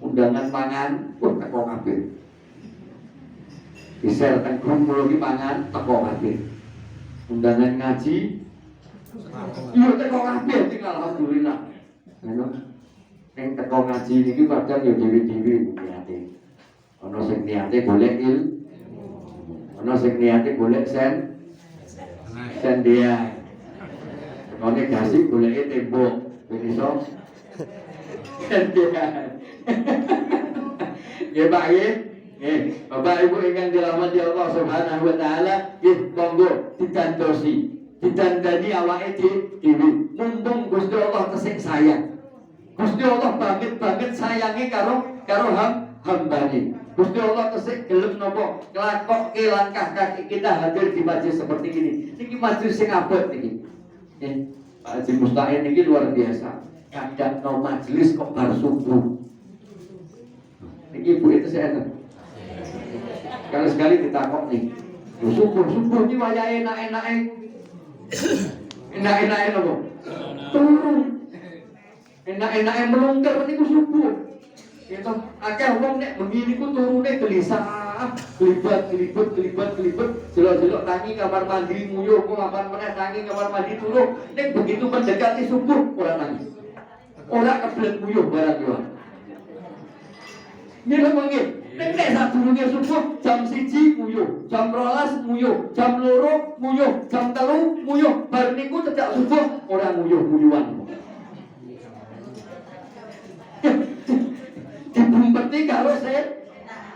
Undangan mangan, teko kabeh. Bisa teng kumpul iki mangan teko kabeh. Undangan ngaji iya teko kabeh tinggal alhamdulillah. Ngono. Ning teko ngaji niki kadang ya dhewe-dhewe niate. Ana sing niate golek ana sing niate golek sen dia. Tekone gasik goleke tembok. Iso sen dia. Ya Pak nggih. Bapak Ibu ingkang dirahmati Allah Subhanahu wa taala, nggih monggo ditandani awake dhewe. Mumpung Gusti Allah tesih sayang. Gusti Allah banget sayange karo hambane. Gusti Allah tesih gelem napa nglakokke langkah kaki kita hadir di majelis seperti ini. Niki majelis sing abot niki. Pak Haji Mustaqim niki luar biasa. Kadang majelis kok bar subuh. Niki Ibu itu saya sekali ditakok nih. Subuh ini wajah enak-enake lho. Turun. Enak-enake melungker niku subuh. Gitu. Akeh wong nek bengi niku turune gelisah, kelibet. Jelok-jelok tangi kamar mandi nguyuh, kamar meneh tangi kamar mandi turu. Nek begitu mendekati subuh ora tangi. Ora kebelet nguyuh barang yo. Nggih monggo. Nek sadurunge subuh jam 1 nguyuh, jam 12 nguyuh, jam 2 nguyuh, jam 3 nguyuh, bar niku cecak subuh ora nguyuh-nguyuhan. Dibumpeti karo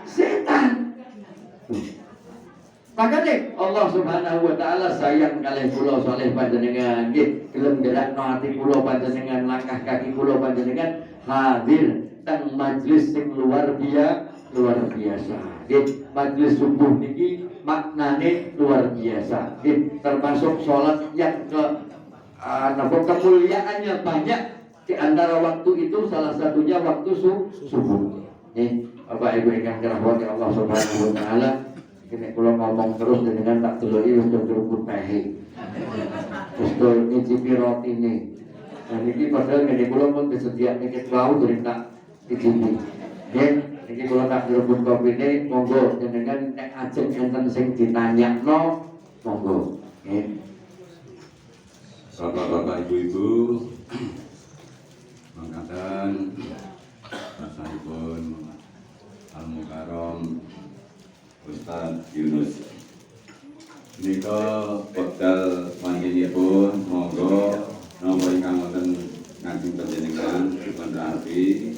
setan. Makanya Allah Subhanahu wa taala sayang kalih kula saleh panjenengan nggih gelem gerakno ati kula panjenengan langkah kaki kula panjenengan hadir teng majelis sing luar biasa. Nggih, majelis subuh niki maknane luar biasa. Nggih, termasuk salat yang kemuliaannya banyak. Di antara waktu itu salah satunya waktu subuh. Nggih, Bapak Ibu ingkang dirahmati Allah Subhanahu wa taala, kene kula ngomong terus dengan tak deloki wis cukup pehe. Wis nyicipi rotine. Dan ini padahal ngene kula pun bersedia tiket wau dari tak izini. Nggih, niki kula tak direbut kopine, monggo jenengan nek ajeng enten sing ditanyakno, monggo. Nggih. Bapak-bapak, ibu-ibu, mangkatan rasanipun Al-Mukarram Ustaz Yunus. Nika wekdal panjenenganipun monggo nomor ingkang wonten ngajeng panjenengan dipun rapi.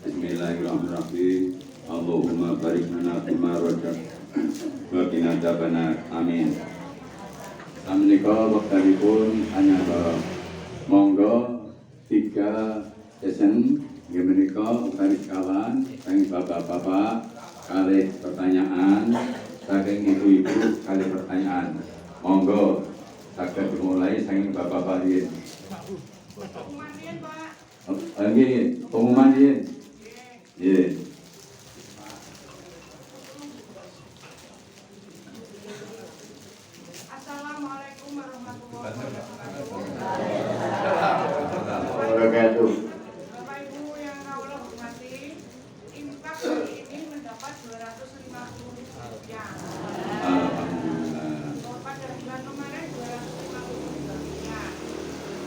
Bismillahirrahmanirrahim. Allahumma barik lana fima razaqtana wa qina adzabannar. Amin. Menika wektalipun hanya monggo 3 sesen nggih menika utawi kawan saking bapak-bapak kalih pertanyaan saking ibu-ibu kalih pertanyaan. Monggo saged dimulai saking bapak-bapak riyin. Nggih, pengumuman riyin. Nggih. Assalamualaikum warahmatullahi wabarakatuh. Wabarakatuh. Bapak Ibu yang Allah hormati, infak hari ini mendapat 250 rupiah. Alhamdulillah. Pada bulan kemarin 250 rupiah.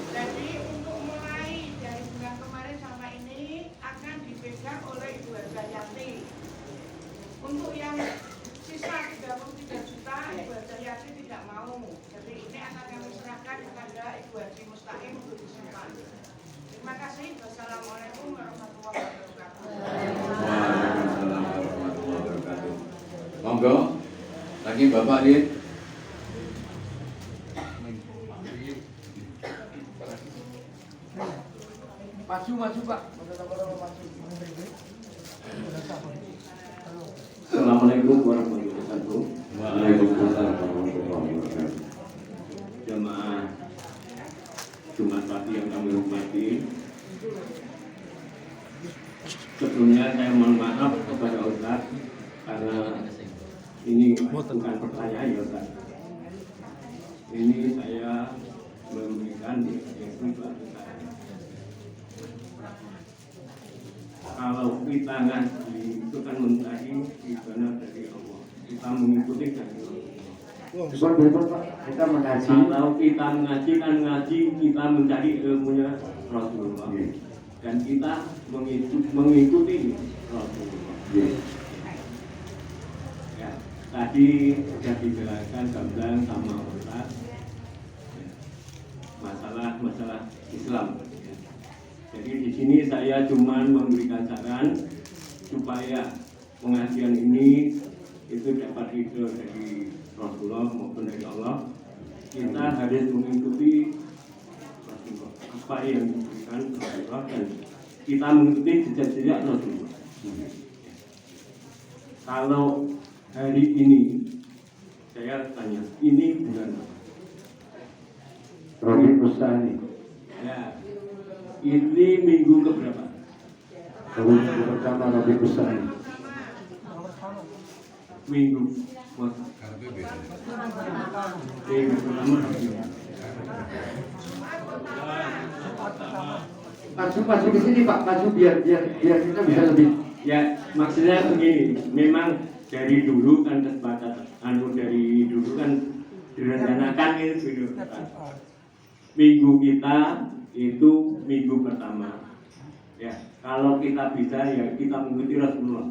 Jadi untuk mulai dari bulan kemarin sampai ini akan dipegang oleh Ibu Haja Yati. Untuk yang sisa 33 juta Ibu Haja Yati tidak mau. Jadi ini akan kami serahkan kepada Ibu Haji Mustaqim untuk disimpan. Terima kasih. Wassalamualaikum warahmatullahi wabarakatuh. Waalaikumsalam warahmatullahi wabarakatuh. Monggo, lagi Bapak Rin. Maju Pak. Assalamualaikum warahmatullahi wabarakatuh. Waalaikumsalam warahmatullahi wabarakatuh. Jemaah Jumat Pagi yang kami hormati, sebelumnya saya mohon maaf kepada Ustaz karena ini bukan pertanyaan ya Ustaz. Ini saya memberikan yang pribadi saya. Kalau kita ngaji itu kan mencari ibadah dari Allah, kita mengikuti dari Allah. Berikut Pak, kita mengaji. Kalau kita mengaji kan ngaji, kita mencari ilmunya Rasulullah, dan kita mengikuti Rasulullah. Ya, tadi sudah dijelaskan gamblang sama Ustaz masalah Islam. Jadi di sini saya cuma memberikan saran supaya pengajian ini itu dapat ridho dari Rasulullah maupun dari Allah. Kita harus mengikuti Rasulullah, apa yang diberikan Rasulullah, dan kita mengikuti jejak-jejak Rasulullah. Kalau hari ini saya tanya, ini bulan apa? Robi Mustani. Ya, ini minggu keberapa? Minggu pertama Robi Mustani. Minggu puasa. Minggu pertama. Maju di sini Pak, maju biar kita bisa lebih. Ya, maksudnya begini, memang dari dulu kan kesepakatan, dari dulu kan direncanakan itu minggu kita itu minggu pertama. Ya, kalau kita bisa ya kita mengikuti Rasulullah,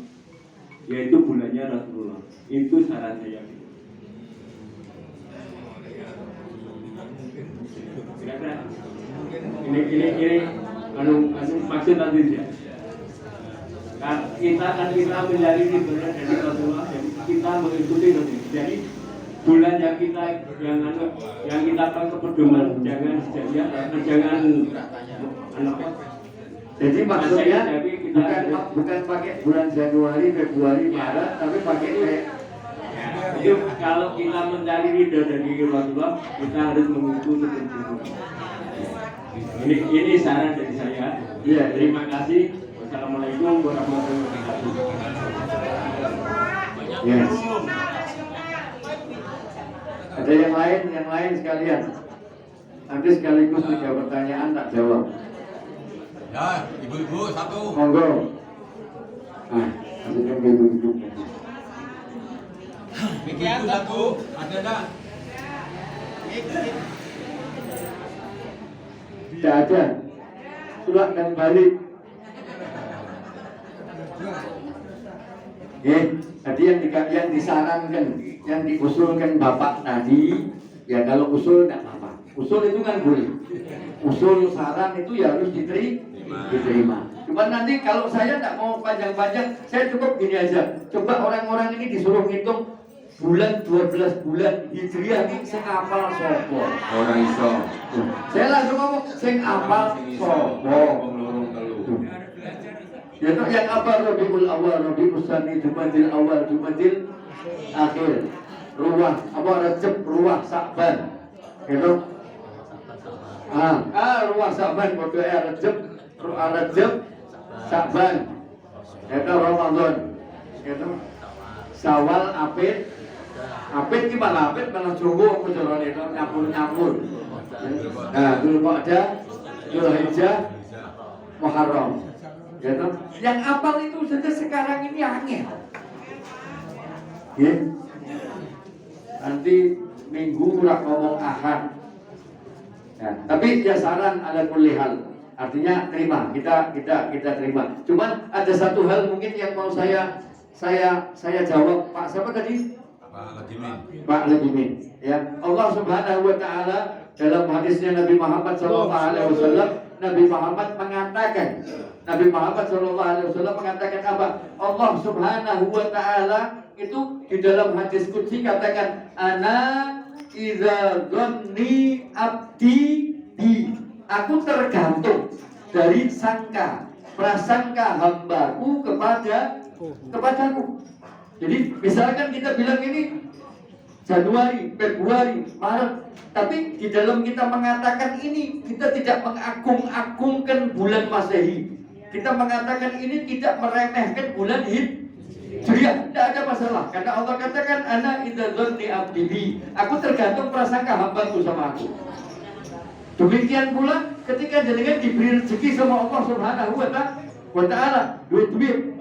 yaitu bulannya Rasulullah. Itu saran saya. Kira-kira ini maksud tadi ya. Kita mencari bulan dari Rasulullah, jadi kita mengikuti Rasulullah. Jadi bulan yang kita pakai pedoman, jangan Jadi maksudnya bukan pakai bulan Januari, Februari, Maret, tapi pakai itu kalau kita mencari ridho dari Rasulullah, kita harus mengikuti Rasulullah. Ini saran dari saya. Iya, terima kasih. Wassalamualaikum warahmatullahi wabarakatuh. Yes. Ada yang lain sekalian. Nanti sekaligus 3 pertanyaan tak jawab. Ya, ibu-ibu satu. Monggo. Nah, maksudnya ibu-ibu. Ibu satu. Ada enggak? Tidak ada. Surat dan balik. Tadi yang disarankan, yang diusulkan Bapak tadi, ya kalau usul tidak apa-apa. Usul itu kan boleh. Usul saran itu ya harus diterima. Cuma nanti kalau saya tidak mau panjang-panjang, saya cukup gini aja. Coba orang-orang ini disuruh ngitung bulan 12 bulan Hijriah ini sing apal sopo. Orang iso. Saya langsung ngomong sing apal sopo. Ya toh yang apa Rabiul Awal, Rabiul Tsani, Jumadil Awal, Jumadil Akhir, Ruwah, apa Rajab, Ruwah, Sa'ban. Gitu. Ruwah Sa'ban, kode Rajab, Rajab, Sa'ban. Itu Ramadan. Gitu. Syawal, Apit. Apit gimana? Apit malah sungguh kejalan itu nyapur. Nah, dulu kok ada Dzulhijjah, Muharram. Gitu. Yang apal itu saja sekarang ini angin. Ya. Nanti Minggu udah ngomong Ahad. Ya, tapi ya saran ala kulli hal. Artinya terima, kita terima. Cuman ada satu hal mungkin yang mau saya jawab. Pak siapa tadi? Pak Legimin. Ya, Allah Subhanahu wa taala dalam hadisnya Nabi Muhammad sallallahu alaihi wasallam, Nabi Muhammad mengatakan apa? Allah Subhanahu wa taala itu di dalam hadis qudsi katakan, ana idza dhanni abdi bi. Aku tergantung dari sangka prasangka hambaku kepadaku. Jadi misalkan kita bilang ini Januari, Februari, Maret, tapi di dalam kita mengatakan ini, kita tidak mengagung-agungkan bulan Masehi. Kita mengatakan ini tidak meremehkan bulan Hijriah, tidak ada masalah. Karena Allah katakan, ana idza dhanni abdi bi. Aku tergantung prasangka hambaku sama aku. Demikian pula ketika jenengan diberi rezeki sama Allah Subhanahu wa taala, duit.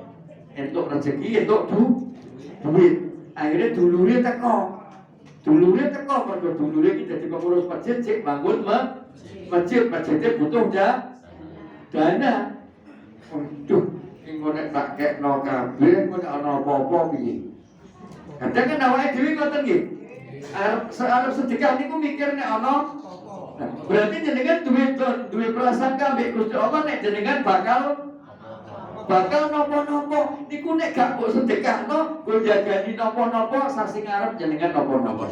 Untuk rezeki, untuk duit. Akhirnya dulure teko mergo dulure iki dadi pengurus masjid, cek bangun masjidnya butuh dana. Waduh, engko nek tak kekno kabeh, engko nek ana apa-apa piye? Kadang kan awake dhewe ngoten nggih. Arep sedekah niku mikir nek ana. Nah, berarti jenengan duwe prasangka mbek Gusti Allah nek jenengan bakal nopo-nopo. Niku nek gak mbok sedekahno, mbok jagani nopo-nopo, sasi ngarep jenengan nopo-nopo.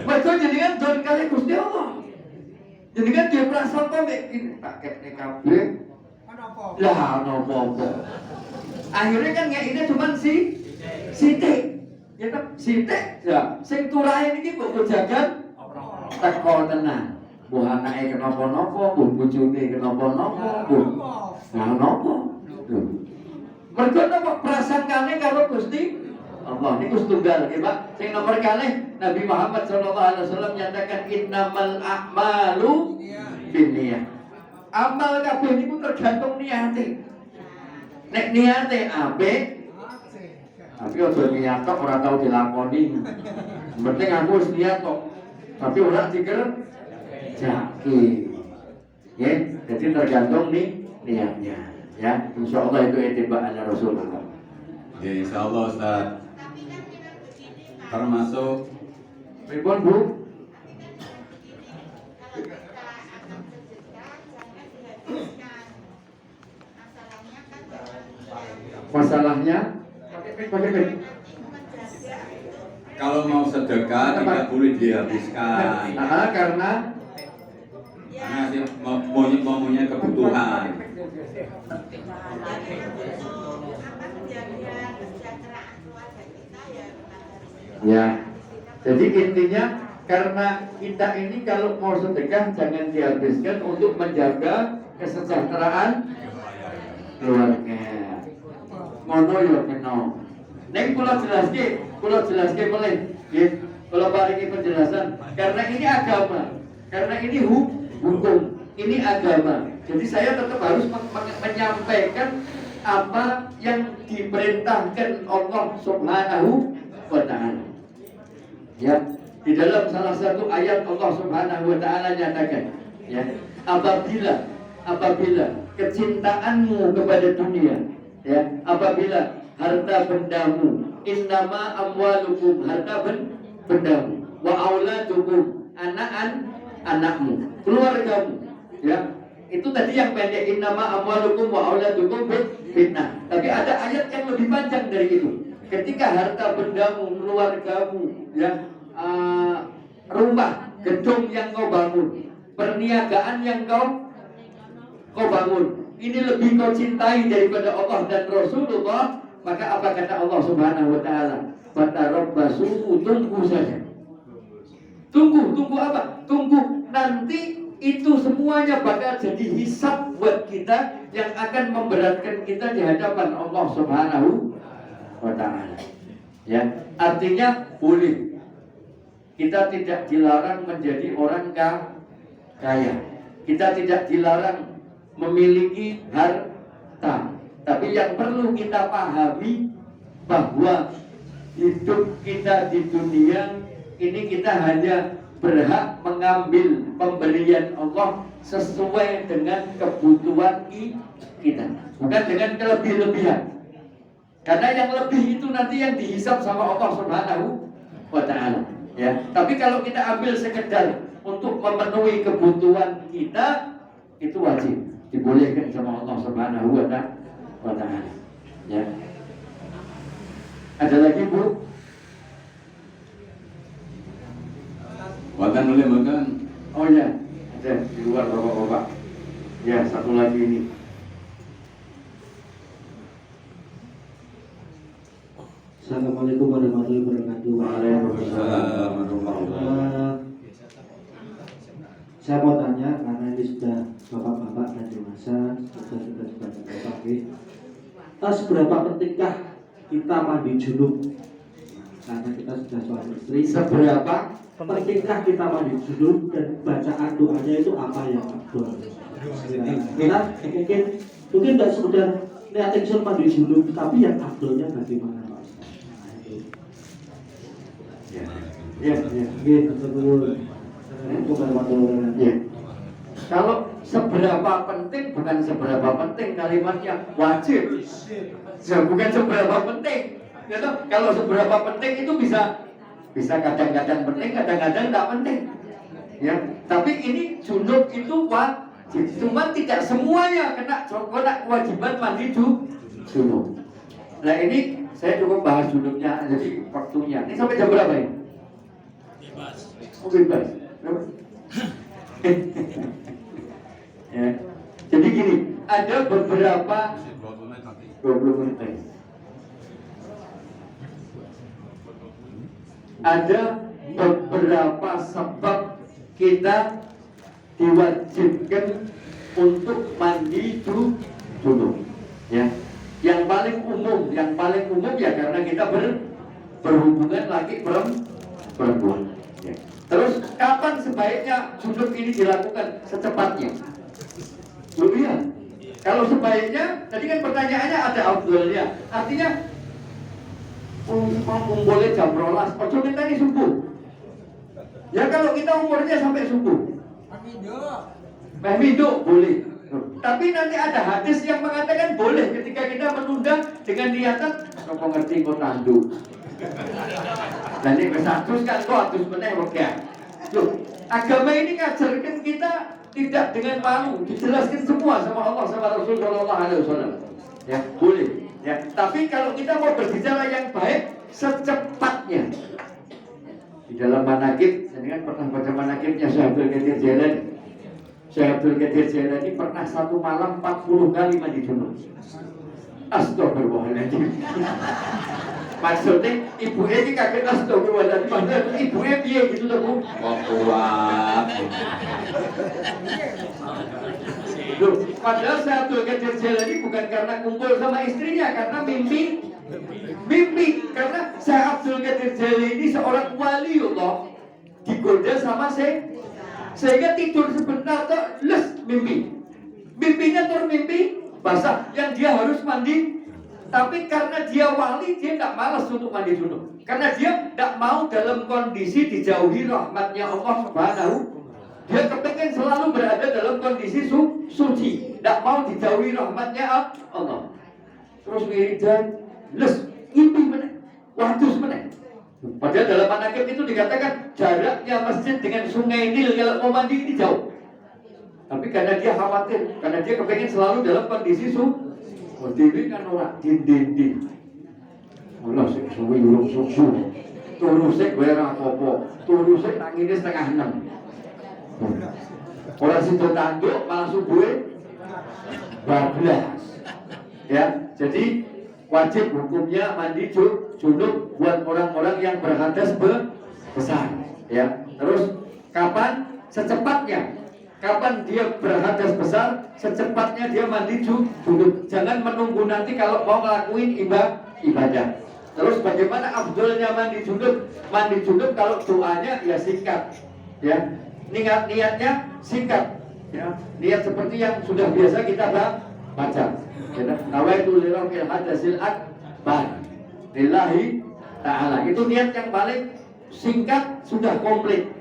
Mergo jenengan don kali Gusti Allah. Jenengan duwe prasangka mek tak kekne kabeh. Lah nopo-nopo. Akhirnya kan ngekine cuman sithik. Ya tak sithik. Ya, sing turahe niki mbok jagan teko tenan. Bu anake kenapa-napa, bu bojone kenapa-napa, bu. Nah napa? Mergo napa prasangkane karo Gusti Allah niku setunggal nggih, Pak. Sing nomor kalih Nabi Muhammad sallallahu alaihi wasallam nyatakan innamal a'malu binniyah. Amal kabeh niku tergantung niate. Nek niate apik, tapi aja niat tok ora tau dilakoni. Penting aku wis niat tok. Tapi ora dikerjake. Ya, jadi tergantung niatnya. Ya, insya Allah itu itibaan Rasulullah. Ya, insya Allah Ustaz. Termasuk Pripun Bu? Masalahnya pakai kalau mau sedekah tidak boleh dihabiskan. Karena sih maunya kebutuhan. Ya, jadi intinya karena kita ini kalau mau sedekah jangan dihabiskan untuk menjaga kesejahteraan keluarga. Ngono yo kena. Neng kula jelaske boleh. Nggih. Kula paringi penjelasan karena ini agama. Karena ini hukum. Ini agama. Jadi saya tetap harus menyampaikan apa yang diperintahkan Allah Subhanahu wa taala. Ya, di dalam salah satu ayat Allah Subhanahu wa taala nyatakan, ya, apabila kecintaanmu kepada dunia, ya, apabila harta bendamu, innama amwalukum, harta bendamu, wa auladukum, anakmu, keluargamu, ya. Itu tadi yang pendek, innama amwalukum wa auladukum fitnah. Tapi ada ayat yang lebih panjang dari itu. Ketika harta bendamu, keluargamu, ya, rumah, gedung yang kau bangun, perniagaan yang kau bangun, ini lebih kau cintai daripada Allah dan Rasulullah, maka apa kata Allah Subhanahu wa taala? Fatarabbasu, tunggu saja. Tunggu apa? Tunggu nanti itu semuanya bakal jadi hisab buat kita yang akan memberatkan kita di hadapan Allah Subhanahu wa taala. Ya, artinya boleh. Kita tidak dilarang menjadi orang kaya. Kita tidak dilarang memiliki harta. Tapi yang perlu kita pahami bahwa hidup kita di dunia ini kita hanya berhak mengambil pemberian Allah sesuai dengan kebutuhan kita, bukan dengan kelebih-lebihan. Karena yang lebih itu nanti yang dihisab sama Allah Subhanahu wa taala. Ya, tapi kalau kita ambil sekedar untuk memenuhi kebutuhan kita, itu wajib dibolehkan sama Allah Subhanahu wa taala. Ya. Ada lagi, Bu? Makan boleh makan. Oh ya, ada di luar bapak-bapak. Ya, satu lagi ini. Assalamualaikum warahmatullahi wabarakatuh. Waalaikumsalam warahmatullahi wabarakatuh. Saya mau tanya karena ini sudah bapak-bapak dan dewasa, sudah pakai. Seberapa pentingkah kita mandi junub? Karena kita sudah suami istri. Seberapa Pentingkah kita mandi junub dan bacaan doanya itu apa yang afdol? Kita mungkin tidak sekedar lihat ingsun mandi junub, tapi yang afdolnya bagaimana, Pak? Ya. Ya. Kalau seberapa penting, bukan seberapa penting kalimatnya, wajib. Bukan seberapa penting. Ya, kalau seberapa penting itu bisa kadang-kadang penting, kadang-kadang tidak penting. Ya, tapi ini junub itu wajib. Cuma tidak semuanya kena kewajiban mandi junub. Nah ini saya cukup bahas junubnya, jadi waktunya. Ini sampai jam berapa ya? Bebas. Oh, bebas. Ya. Jadi gini, ada beberapa 20 menit. Ada beberapa sebab kita diwajibkan untuk mandi junub. Ya. Yang paling umum ya karena kita berhubungan laki perempuan. Ya. Terus kapan sebaiknya junub ini dilakukan? Secepatnya. Iya. Kalau sebaiknya, tadi kan pertanyaannya ada afdalnya. Artinya boleh jam 12, ojo kita ini subuh. Ya kalau kita umurnya sampai subuh. Mahmido boleh. Tapi nanti ada hadis yang mengatakan boleh ketika kita menunda dengan niatan nopo ngerti kok tanduk. Dan ini besatus kan kok atus meneh wegah. Loh, agama ini ngajarkan kita tidak dengan malu, dijelaskan semua sama Allah sama Rasul sallallahu alaihi wasallam. Ya, boleh. Ya, tapi kalau kita mau berbicara yang baik secepatnya. Di dalam manaqib, saya kan pernah baca manaqibnya Syekh Abdul Qadir Jailani. Syekh Abdul Qadir Jailani pernah satu malam 40 kali mandi junub. Astagfirullahaladzim. Maksudnya ibu ini kaget astagfirullahaladzim. Maksudnya ibu ini piye gitu loh, Bu. Kuat. Loh, padahal Syekh Abdul Qadir Jailani bukan karena kumpul sama istrinya, karena mimpi Qadir Jailani ini seorang waliullah digoda sama sehingga tidur sebentar tuh mimpi. Mimpinya mimpi basah yang dia harus mandi. Tapi karena dia wali, dia tidak malas untuk mandi junub. Karena dia tidak mau dalam kondisi dijauhi rahmatnya Allah Subhanahu. Dia kepengen selalu berada dalam kondisi suci. Tidak mau dijauhi rahmatnya Allah. Terus wiridan, ngimpi meneh, wadus meneh. Padahal dalam manaqib itu dikatakan jaraknya masjid dengan sungai Nil kalau mau mandi ini jauh. Tapi karena dia khawatir, karena dia kepengen selalu dalam kondisi Dewi kan ora dinding. Allah sing suwi urung susu. Turu sik kowe ora apa-apa. Turu sik tak ngene setengah 6. Ora sido tanduk malah subuhe bablas. Ya, jadi wajib hukumnya mandi junub buat orang-orang yang berhadas besar. Ya, terus kapan? Secepatnya. Kapan dia berhadas besar, secepatnya dia mandi junub. Jangan menunggu nanti kalau mau ngelakuin ibadah. Terus bagaimana afdolnya mandi junub? Mandi junub kalau doanya ya singkat, ya. Niatnya singkat, ya. Niat seperti yang sudah biasa kita baca. Nawaitu lirafil hadasil akbar lillahi ta'ala. Itu niat yang paling singkat, sudah komplit.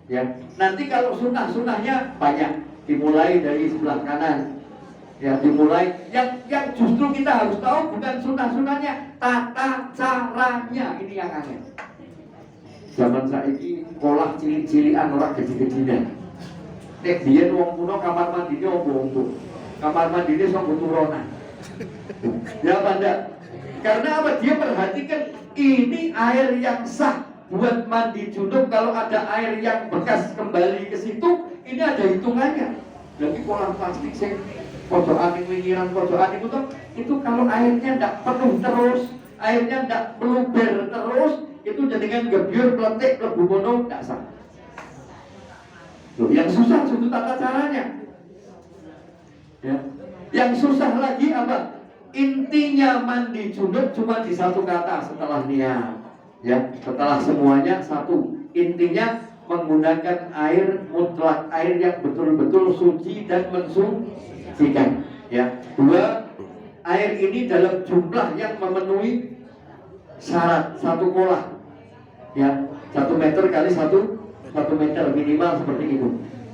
Ya, nanti kalau sunnah-sunnahnya banyak, dimulai dari sebelah kanan. Ya, dimulai yang justru kita harus tahu bukan sunnah-sunnahnya, tata caranya ini yang aneh. Zaman saiki kolah cilik-cilikan orang gede-gedean. Nek biyen wong kuno kamar mandine ombo-ombo. Kamar mandine sok turunan. Ya Banda. Karena apa? Dia perhatikan ini air yang sah buat mandi junub. Kalau ada air yang bekas kembali ke situ, ini ada hitungannya. Jadi kolam plastik sing pojokan pinggiran pojokan itu kalau airnya tidak penuh terus, airnya tidak meluber terus, itu dengan gebyur peletik lebu mono tidak sah. Loh, yang susah itu tata caranya. Ya. Yang susah lagi apa? Intinya mandi junub cuma di satu kata setelah niat. Ya, setelah semuanya satu. Intinya menggunakan air mutlak, air yang betul-betul suci dan mensucikan. Ya. Dua, air ini dalam jumlah yang memenuhi syarat satu kolah. Ya, 1 meter kali 1 meter minimal seperti itu.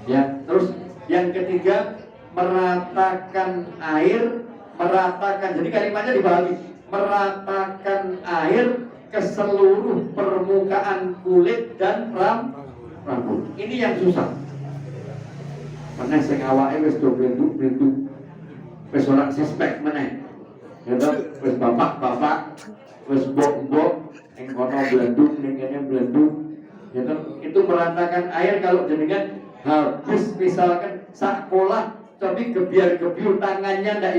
Ya. Terus yang ketiga, meratakan air, jadi kalimatnya dibagi, meratakan air ke seluruh permukaan kulit dan rambut. Ini yang susah. Meneh sing awake wis do blendu. Wis ora suspek meneh. Ya toh, wis bapak-bapak, wis mbok-mbok ning kono blendu, ning kene blendu. Ya toh, itu meratakan air kalau jenengan habis misalkan sakolah tapi gebyur tangannya ndak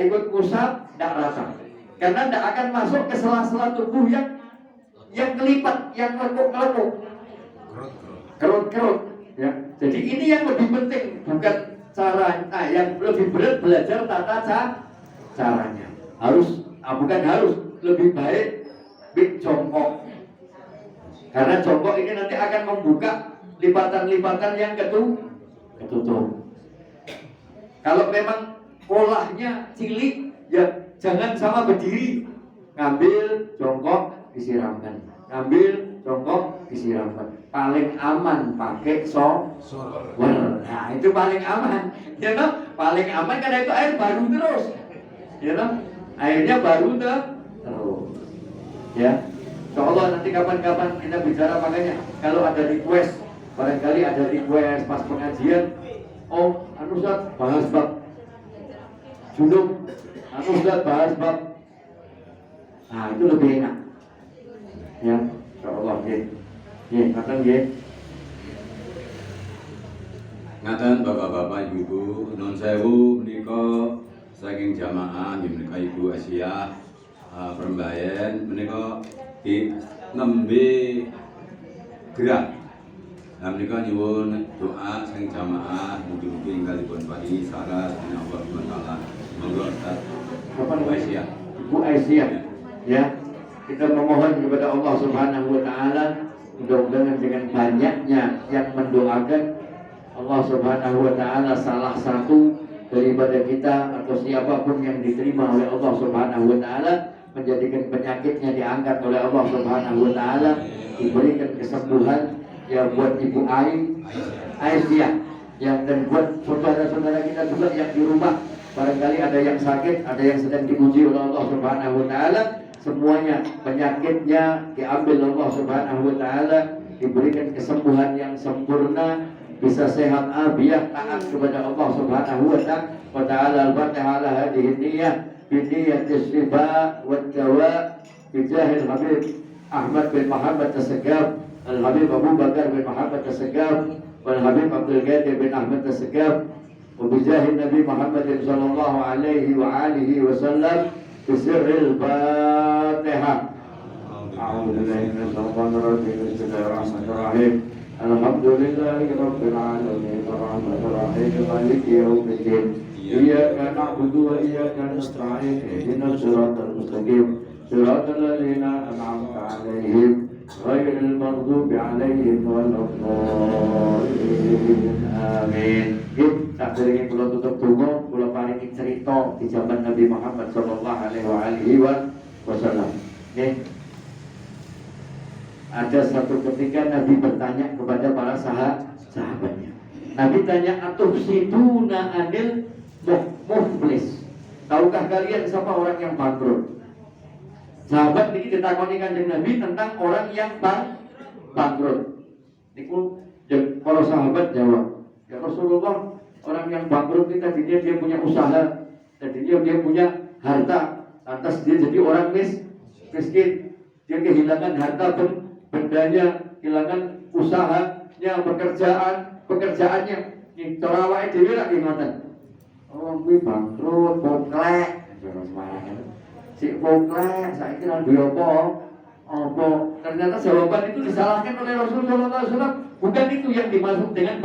ikut pusat, ndak rata. Karena tidak akan masuk ke sela-sela tubuh yang kelipat, yang lekuk-lekuk, kerut-kerut. Ya. Jadi ini yang lebih penting, bukan cara. Yang lebih berat belajar tata caranya. Lebih baik jongkok. Karena jongkok ini nanti akan membuka lipatan-lipatan yang ketutup. Kalau memang kolahnya cilik, ya jangan sama berdiri, ngambil jongkok disiramkan, ngambil jongkok disiramkan. Paling aman pakai shower. Nah itu paling aman, ya toh? Paling aman karena itu air baru terus, ya toh? Airnya baru terus, ya. Insyaallah nanti kapan-kapan kita bicara, makanya kalau ada request, barangkali ada request pas pengajian, Ustaz bahas bab junub, Ustaz bahas bab. Nah, itu lebih enak. Ya, insyaallah nggih. Nggih, ngaten nggih. Ngaten Bapak-bapak Ibu, nun sewu menika saking jamaah menika Ibu Asia Perembayan menika di nembe gerak. Nah menika nyuwun doa saking jamaah mugi-mugi inggalipun pari sarat dening Allah Taala. Monggo Ustaz. Bapak Asia. Ibu Aisyah, ya. Kita memohon kepada Allah Subhanahu wa taala, mudah-mudahan dengan banyaknya yang mendoakan, Allah Subhanahu wa taala salah satu daripada kita atau siapapun yang diterima oleh Allah Subhanahu wa taala, menjadikan penyakitnya diangkat oleh Allah Subhanahu wa taala, diberikan kesembuhan ya buat Ibu Aisyah yang dan buat saudara-saudara kita juga yang di rumah, barangkali ada yang sakit, ada yang sedang diuji oleh Allah Subhanahu wa taala, semuanya penyakitnya diambil Allah Subhanahu wa taala, diberikan kesembuhan yang sempurna, bisa sehat afiat taat kepada Allah Subhanahu wa taala. Al-Fatihah ala hadhihi niyyah bi niyyatis shifa wad dawa bi jahil Habib Ahmad bin Muhammad As-Segaf, Al-Habib Abu Bakar bin Muhammad As-Segaf, wal Habib Abdul Qadir bin Ahmad As-Segaf, wa bi jahil Nabi Muhammad sallallahu alaihi wa alihi wasallam bi sirril Fatihah. A'udzu billahi minasyaitonir rajim. Bismillahirrahmanirrahim. Alhamdulillahi rabbil alamin, arrahmanir rahim, maliki yaumiddin. Iyyaka na'budu wa iyyaka nasta'in. Ihdinas siratal mustaqim. Siratal ladzina an'amta 'alaihim ghairil maghdubi 'alaihim waladdallin. Amin. Yuk, sakderenge kula tutup donga, kula paringi cerita di zaman Nabi Muhammad sallallahu alaihi wasallam. Nggih. Ada suatu ketika Nabi bertanya kepada para sahabatnya. Nabi tanya, "Atuhsiduna anil muflis?" Tahukah kalian siapa orang yang bangkrut? Sahabat ini ditakoni Kanjeng Nabi tentang orang yang bangkrut. Niku para sahabat jawab, "Ya Rasulullah, orang yang bangkrut itu tadinya dia punya usaha, tadinya dia punya harta, lantas dia jadi orang miskin, dia kehilangan harta bendanya, kehilangan usahanya, pekerjaannya. Nih cara awake dhewe lak ngoten. Oh, kuwi bangkrut, poklek. Si poklek saiki ra duwe apa? Ternyata jawaban itu disalahkan oleh Rasulullah SAW. Bukan itu yang dimaksud dengan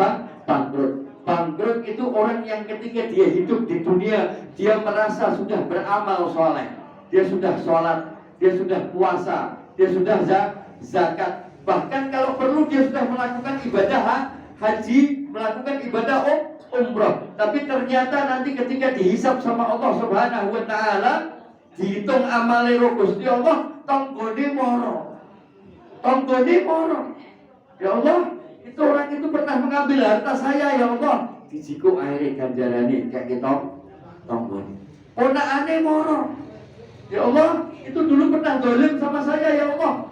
bangkrut. Bangkrut itu orang yang ketika dia hidup di dunia, dia merasa sudah beramal soleh, dia sudah sholat, dia sudah puasa, dia sudah zakat, bahkan kalau perlu dia sudah melakukan ibadah haji, melakukan ibadah umrah. Tapi ternyata nanti ketika dihisab sama Allah Subhanahu wa taala, dihitung amale ro Gusti Allah, tanggone moro. Ya Allah, itu orang itu pernah mengambil harta saya ya Allah. Dijiko aire ganjarane kayak kita tanggone. Ponakane moro. Ya Allah, itu dulu pernah dolim sama saya ya Allah.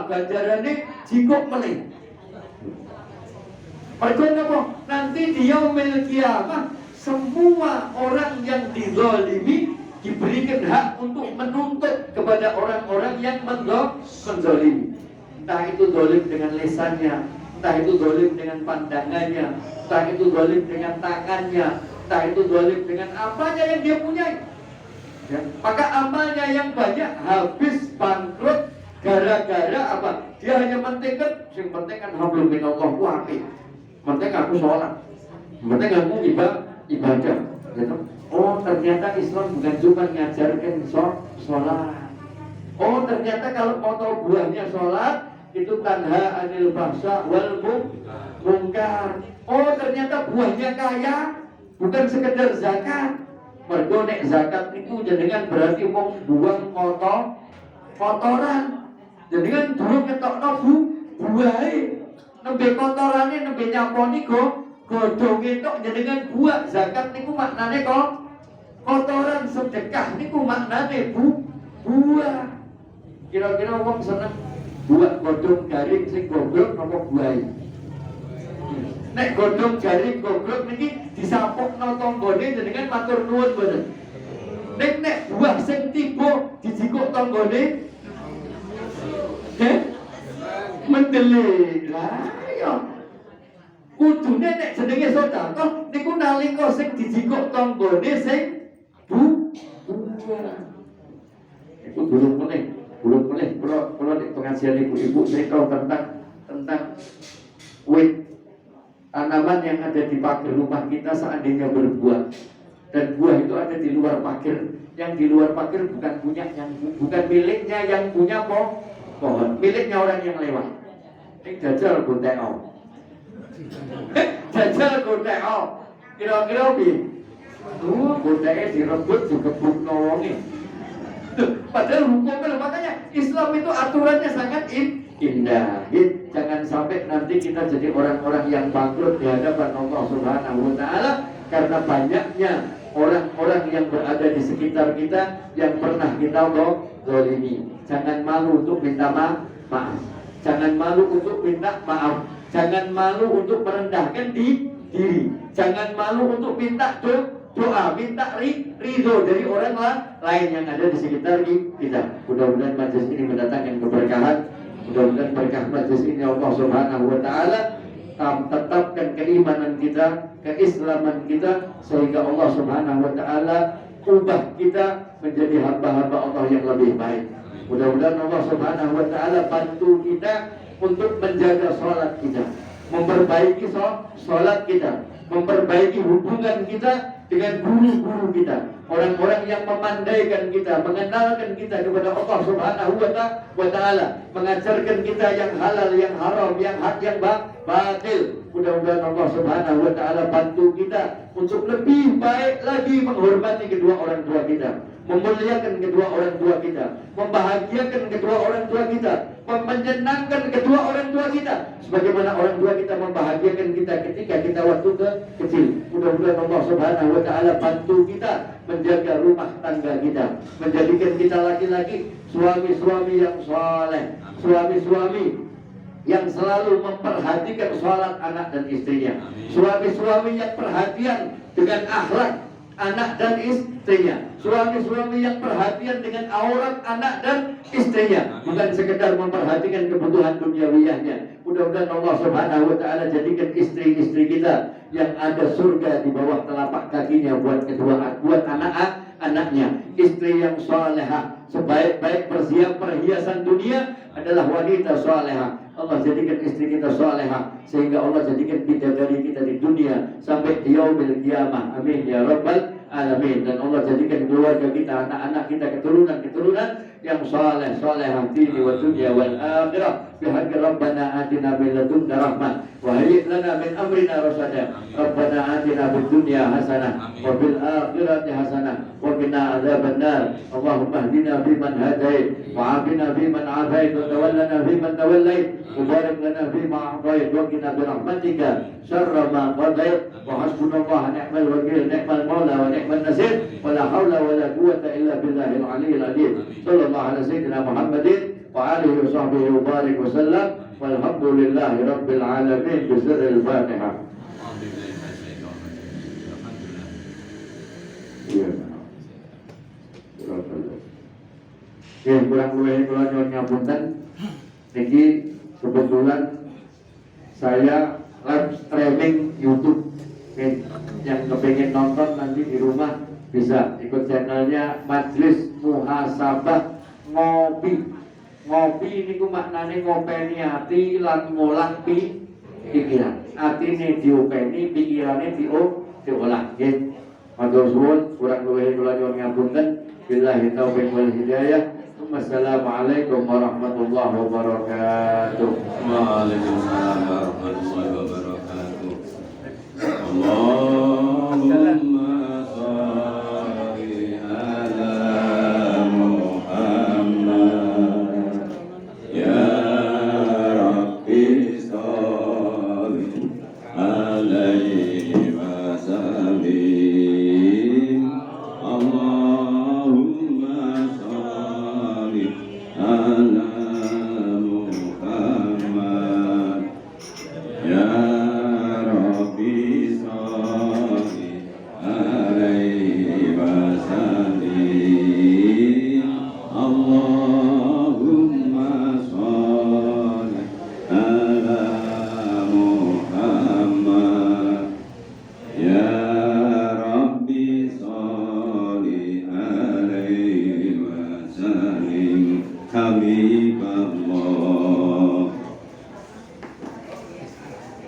Ganjarannya jikuk melih. Percaya apa? Nanti di yaumil kiamah, semua orang yang dizalimi diberikan hak untuk menuntut kepada orang-orang yang menzalimi. Entah itu zalim dengan lisannya, entah itu zalim dengan pandangannya, entah itu zalim dengan tangannya, entah itu zalim dengan apanya yang dia punyai. Ya, maka amalnya yang banyak habis bangkrut gara-gara apa? Dia hanya mentingkan, yang penting kan hablum minallah ku apik. Penting aku sholat, penting aku ibadah. Gitu. Oh, ternyata Islam bukan cuma ngajarkan sholat. Oh, ternyata kalau mau tahu buahnya sholat itu tanha anil fahsya wal munkar. Oh, ternyata buahnya kaya bukan sekedar zakat. Mergo nek zakat itu jenengan berarti wong buang kotoran. Jenengan durung ketokno buahe. Nembe kotorane nembe nyaponi godhonge tok jenengan buah. Zakat niku maknane kotoran, sedekah niku maknane buah. Kira-kira wong seneng buat godhong garing sing goblok napa buahe? Nek godhong garing goblok niki disapukno tanggane jenengan matur nuwun mboten. Nek buah sing tiba dijikuk tanggane mendelik. Lah ya kudune nek jenenge sedekah niku nalika sing dijikuk tanggane sing buah. Iku durung meneh kula nek pengajian ibu-ibu cerita tentang wit tanaman yang ada di pagar rumah kita seandainya berbuah dan buah itu ada di luar pagar yang di luar pagar bukan punya bukan miliknya yang punya pohon, miliknya orang yang lewat. Ini jajal gonteo. Jajal gonteo. Kira-kira bi. Gonteo direbut dikebuk nolongi. Padahal hukumnya, makanya Islam itu aturannya sangat indah. Jangan sampai nanti kita jadi orang-orang yang bangkrut di hadapan Allah Subhanahu wa Ta'ala karena banyaknya orang-orang yang berada di sekitar kita yang pernah kita zalimi. Jangan malu untuk minta maaf. Jangan malu untuk minta maaf. Jangan malu untuk merendahkan diri. Jangan malu untuk minta doa, minta ridho dari orang lain yang ada di sekitar kita. Mudah-mudahan majelis ini mendatangkan keberkahan. Mudah-mudahan berkah majelis ini Allah Subhanahu wa Ta'ala tetapkan keimanan kita, keislaman kita, sehingga Allah Subhanahu wa Ta'ala ubah kita menjadi hamba-hamba Allah yang lebih baik. Mudah-mudahan Allah Subhanahu wa Ta'ala bantu kita untuk menjaga sholat kita, memperbaiki sholat kita, memperbaiki hubungan kita dengan guru-guru kita, orang-orang yang memandaikan kita, mengenalkan kita kepada Allah Subhanahu wa Ta'ala, mengajarkan kita yang halal, yang haram, yang hak, yang batil. Mudah-mudahan Allah Subhanahu wa Ta'ala bantu kita untuk lebih baik lagi menghormati kedua orang tua kita, memuliakan kedua orang tua kita, membahagiakan kedua orang tua kita, menyenangkan kedua orang tua kita, sebagaimana orang tua kita membahagiakan kita ketika kita waktu kecil. Mudah-mudahan Allah Subhanahu wa Ta'ala bantu kita menjaga rumah tangga kita, menjadikan kita laki-laki suami-suami yang saleh, suami-suami yang selalu memperhatikan sholat anak dan istrinya, suami-suami yang perhatian dengan akhlak anak dan istrinya, suami-suami yang perhatian dengan aurat anak dan istrinya, bukan sekedar memperhatikan kebutuhan duniawiyahnya. Mudah-mudahan Allah Subhanahu wa Ta'ala jadikan istri-istri kita yang ada surga di bawah telapak kakinya buat anak-anaknya. Istri yang salehah, sebaik-baik perhiasan dunia adalah wanita salehah. Allah jadikan istri kita salehah, sehingga Allah jadikan bidadari kita di dunia sampai di yaumil qiyamah. Amin ya rabbal alamin. Dan Allah jadikan keluarga kita, anak-anak kita, keturunan yang salehah dini wa dunya wal akhirah. Bihaqqi rabbana atina min ladunka rahmah wa hayyi' lana min amrina rasada. Rabbana atina fid dunya hasanah wa fil akhirati hasanah wa qina adzabannar. Allahumma ihdina fiman hadait wa 'afina fiman 'afait wa tawallana fiman tawallait. Mubarak lana fima a'tait wa qina bi rahmatika syarra ma qadait. Wa hasbunallahu ni'mal wakil, ni'mal maula wa ni'man nasir. Wa la haula wa la quwwata illa billahil aliyyil azim. Sallallahu ala sayyidina Muhammadin wa alihi wa sahbihi wa barik wa sallam. Walhamdulillahi rabbil alamin. Bisirril Fatihah. Kurang luwih kula nyuwun ngapunten. Niki kebetulan saya live streaming YouTube. Yang kepengen nonton nanti di rumah bisa ikut channelnya Majelis Muhasabah Ngopi. Ngopi ini maknane ngopeni hati lan ngolah pikiran. Atine diopeni, pikirane diolah. Nggih. Matur suwun, kurang luwih kula nyuwun ngapunten. Billahi taufiq wal hidayah. Wassalamualaikum warahmatullahi wabarakatuh. Waalaikumsalam warahmatullahi wabarakatuh. Allahumma shalli ala Muhammad. Ya Rabbi shalli alaihi wa sallim. Allahumma shalli ala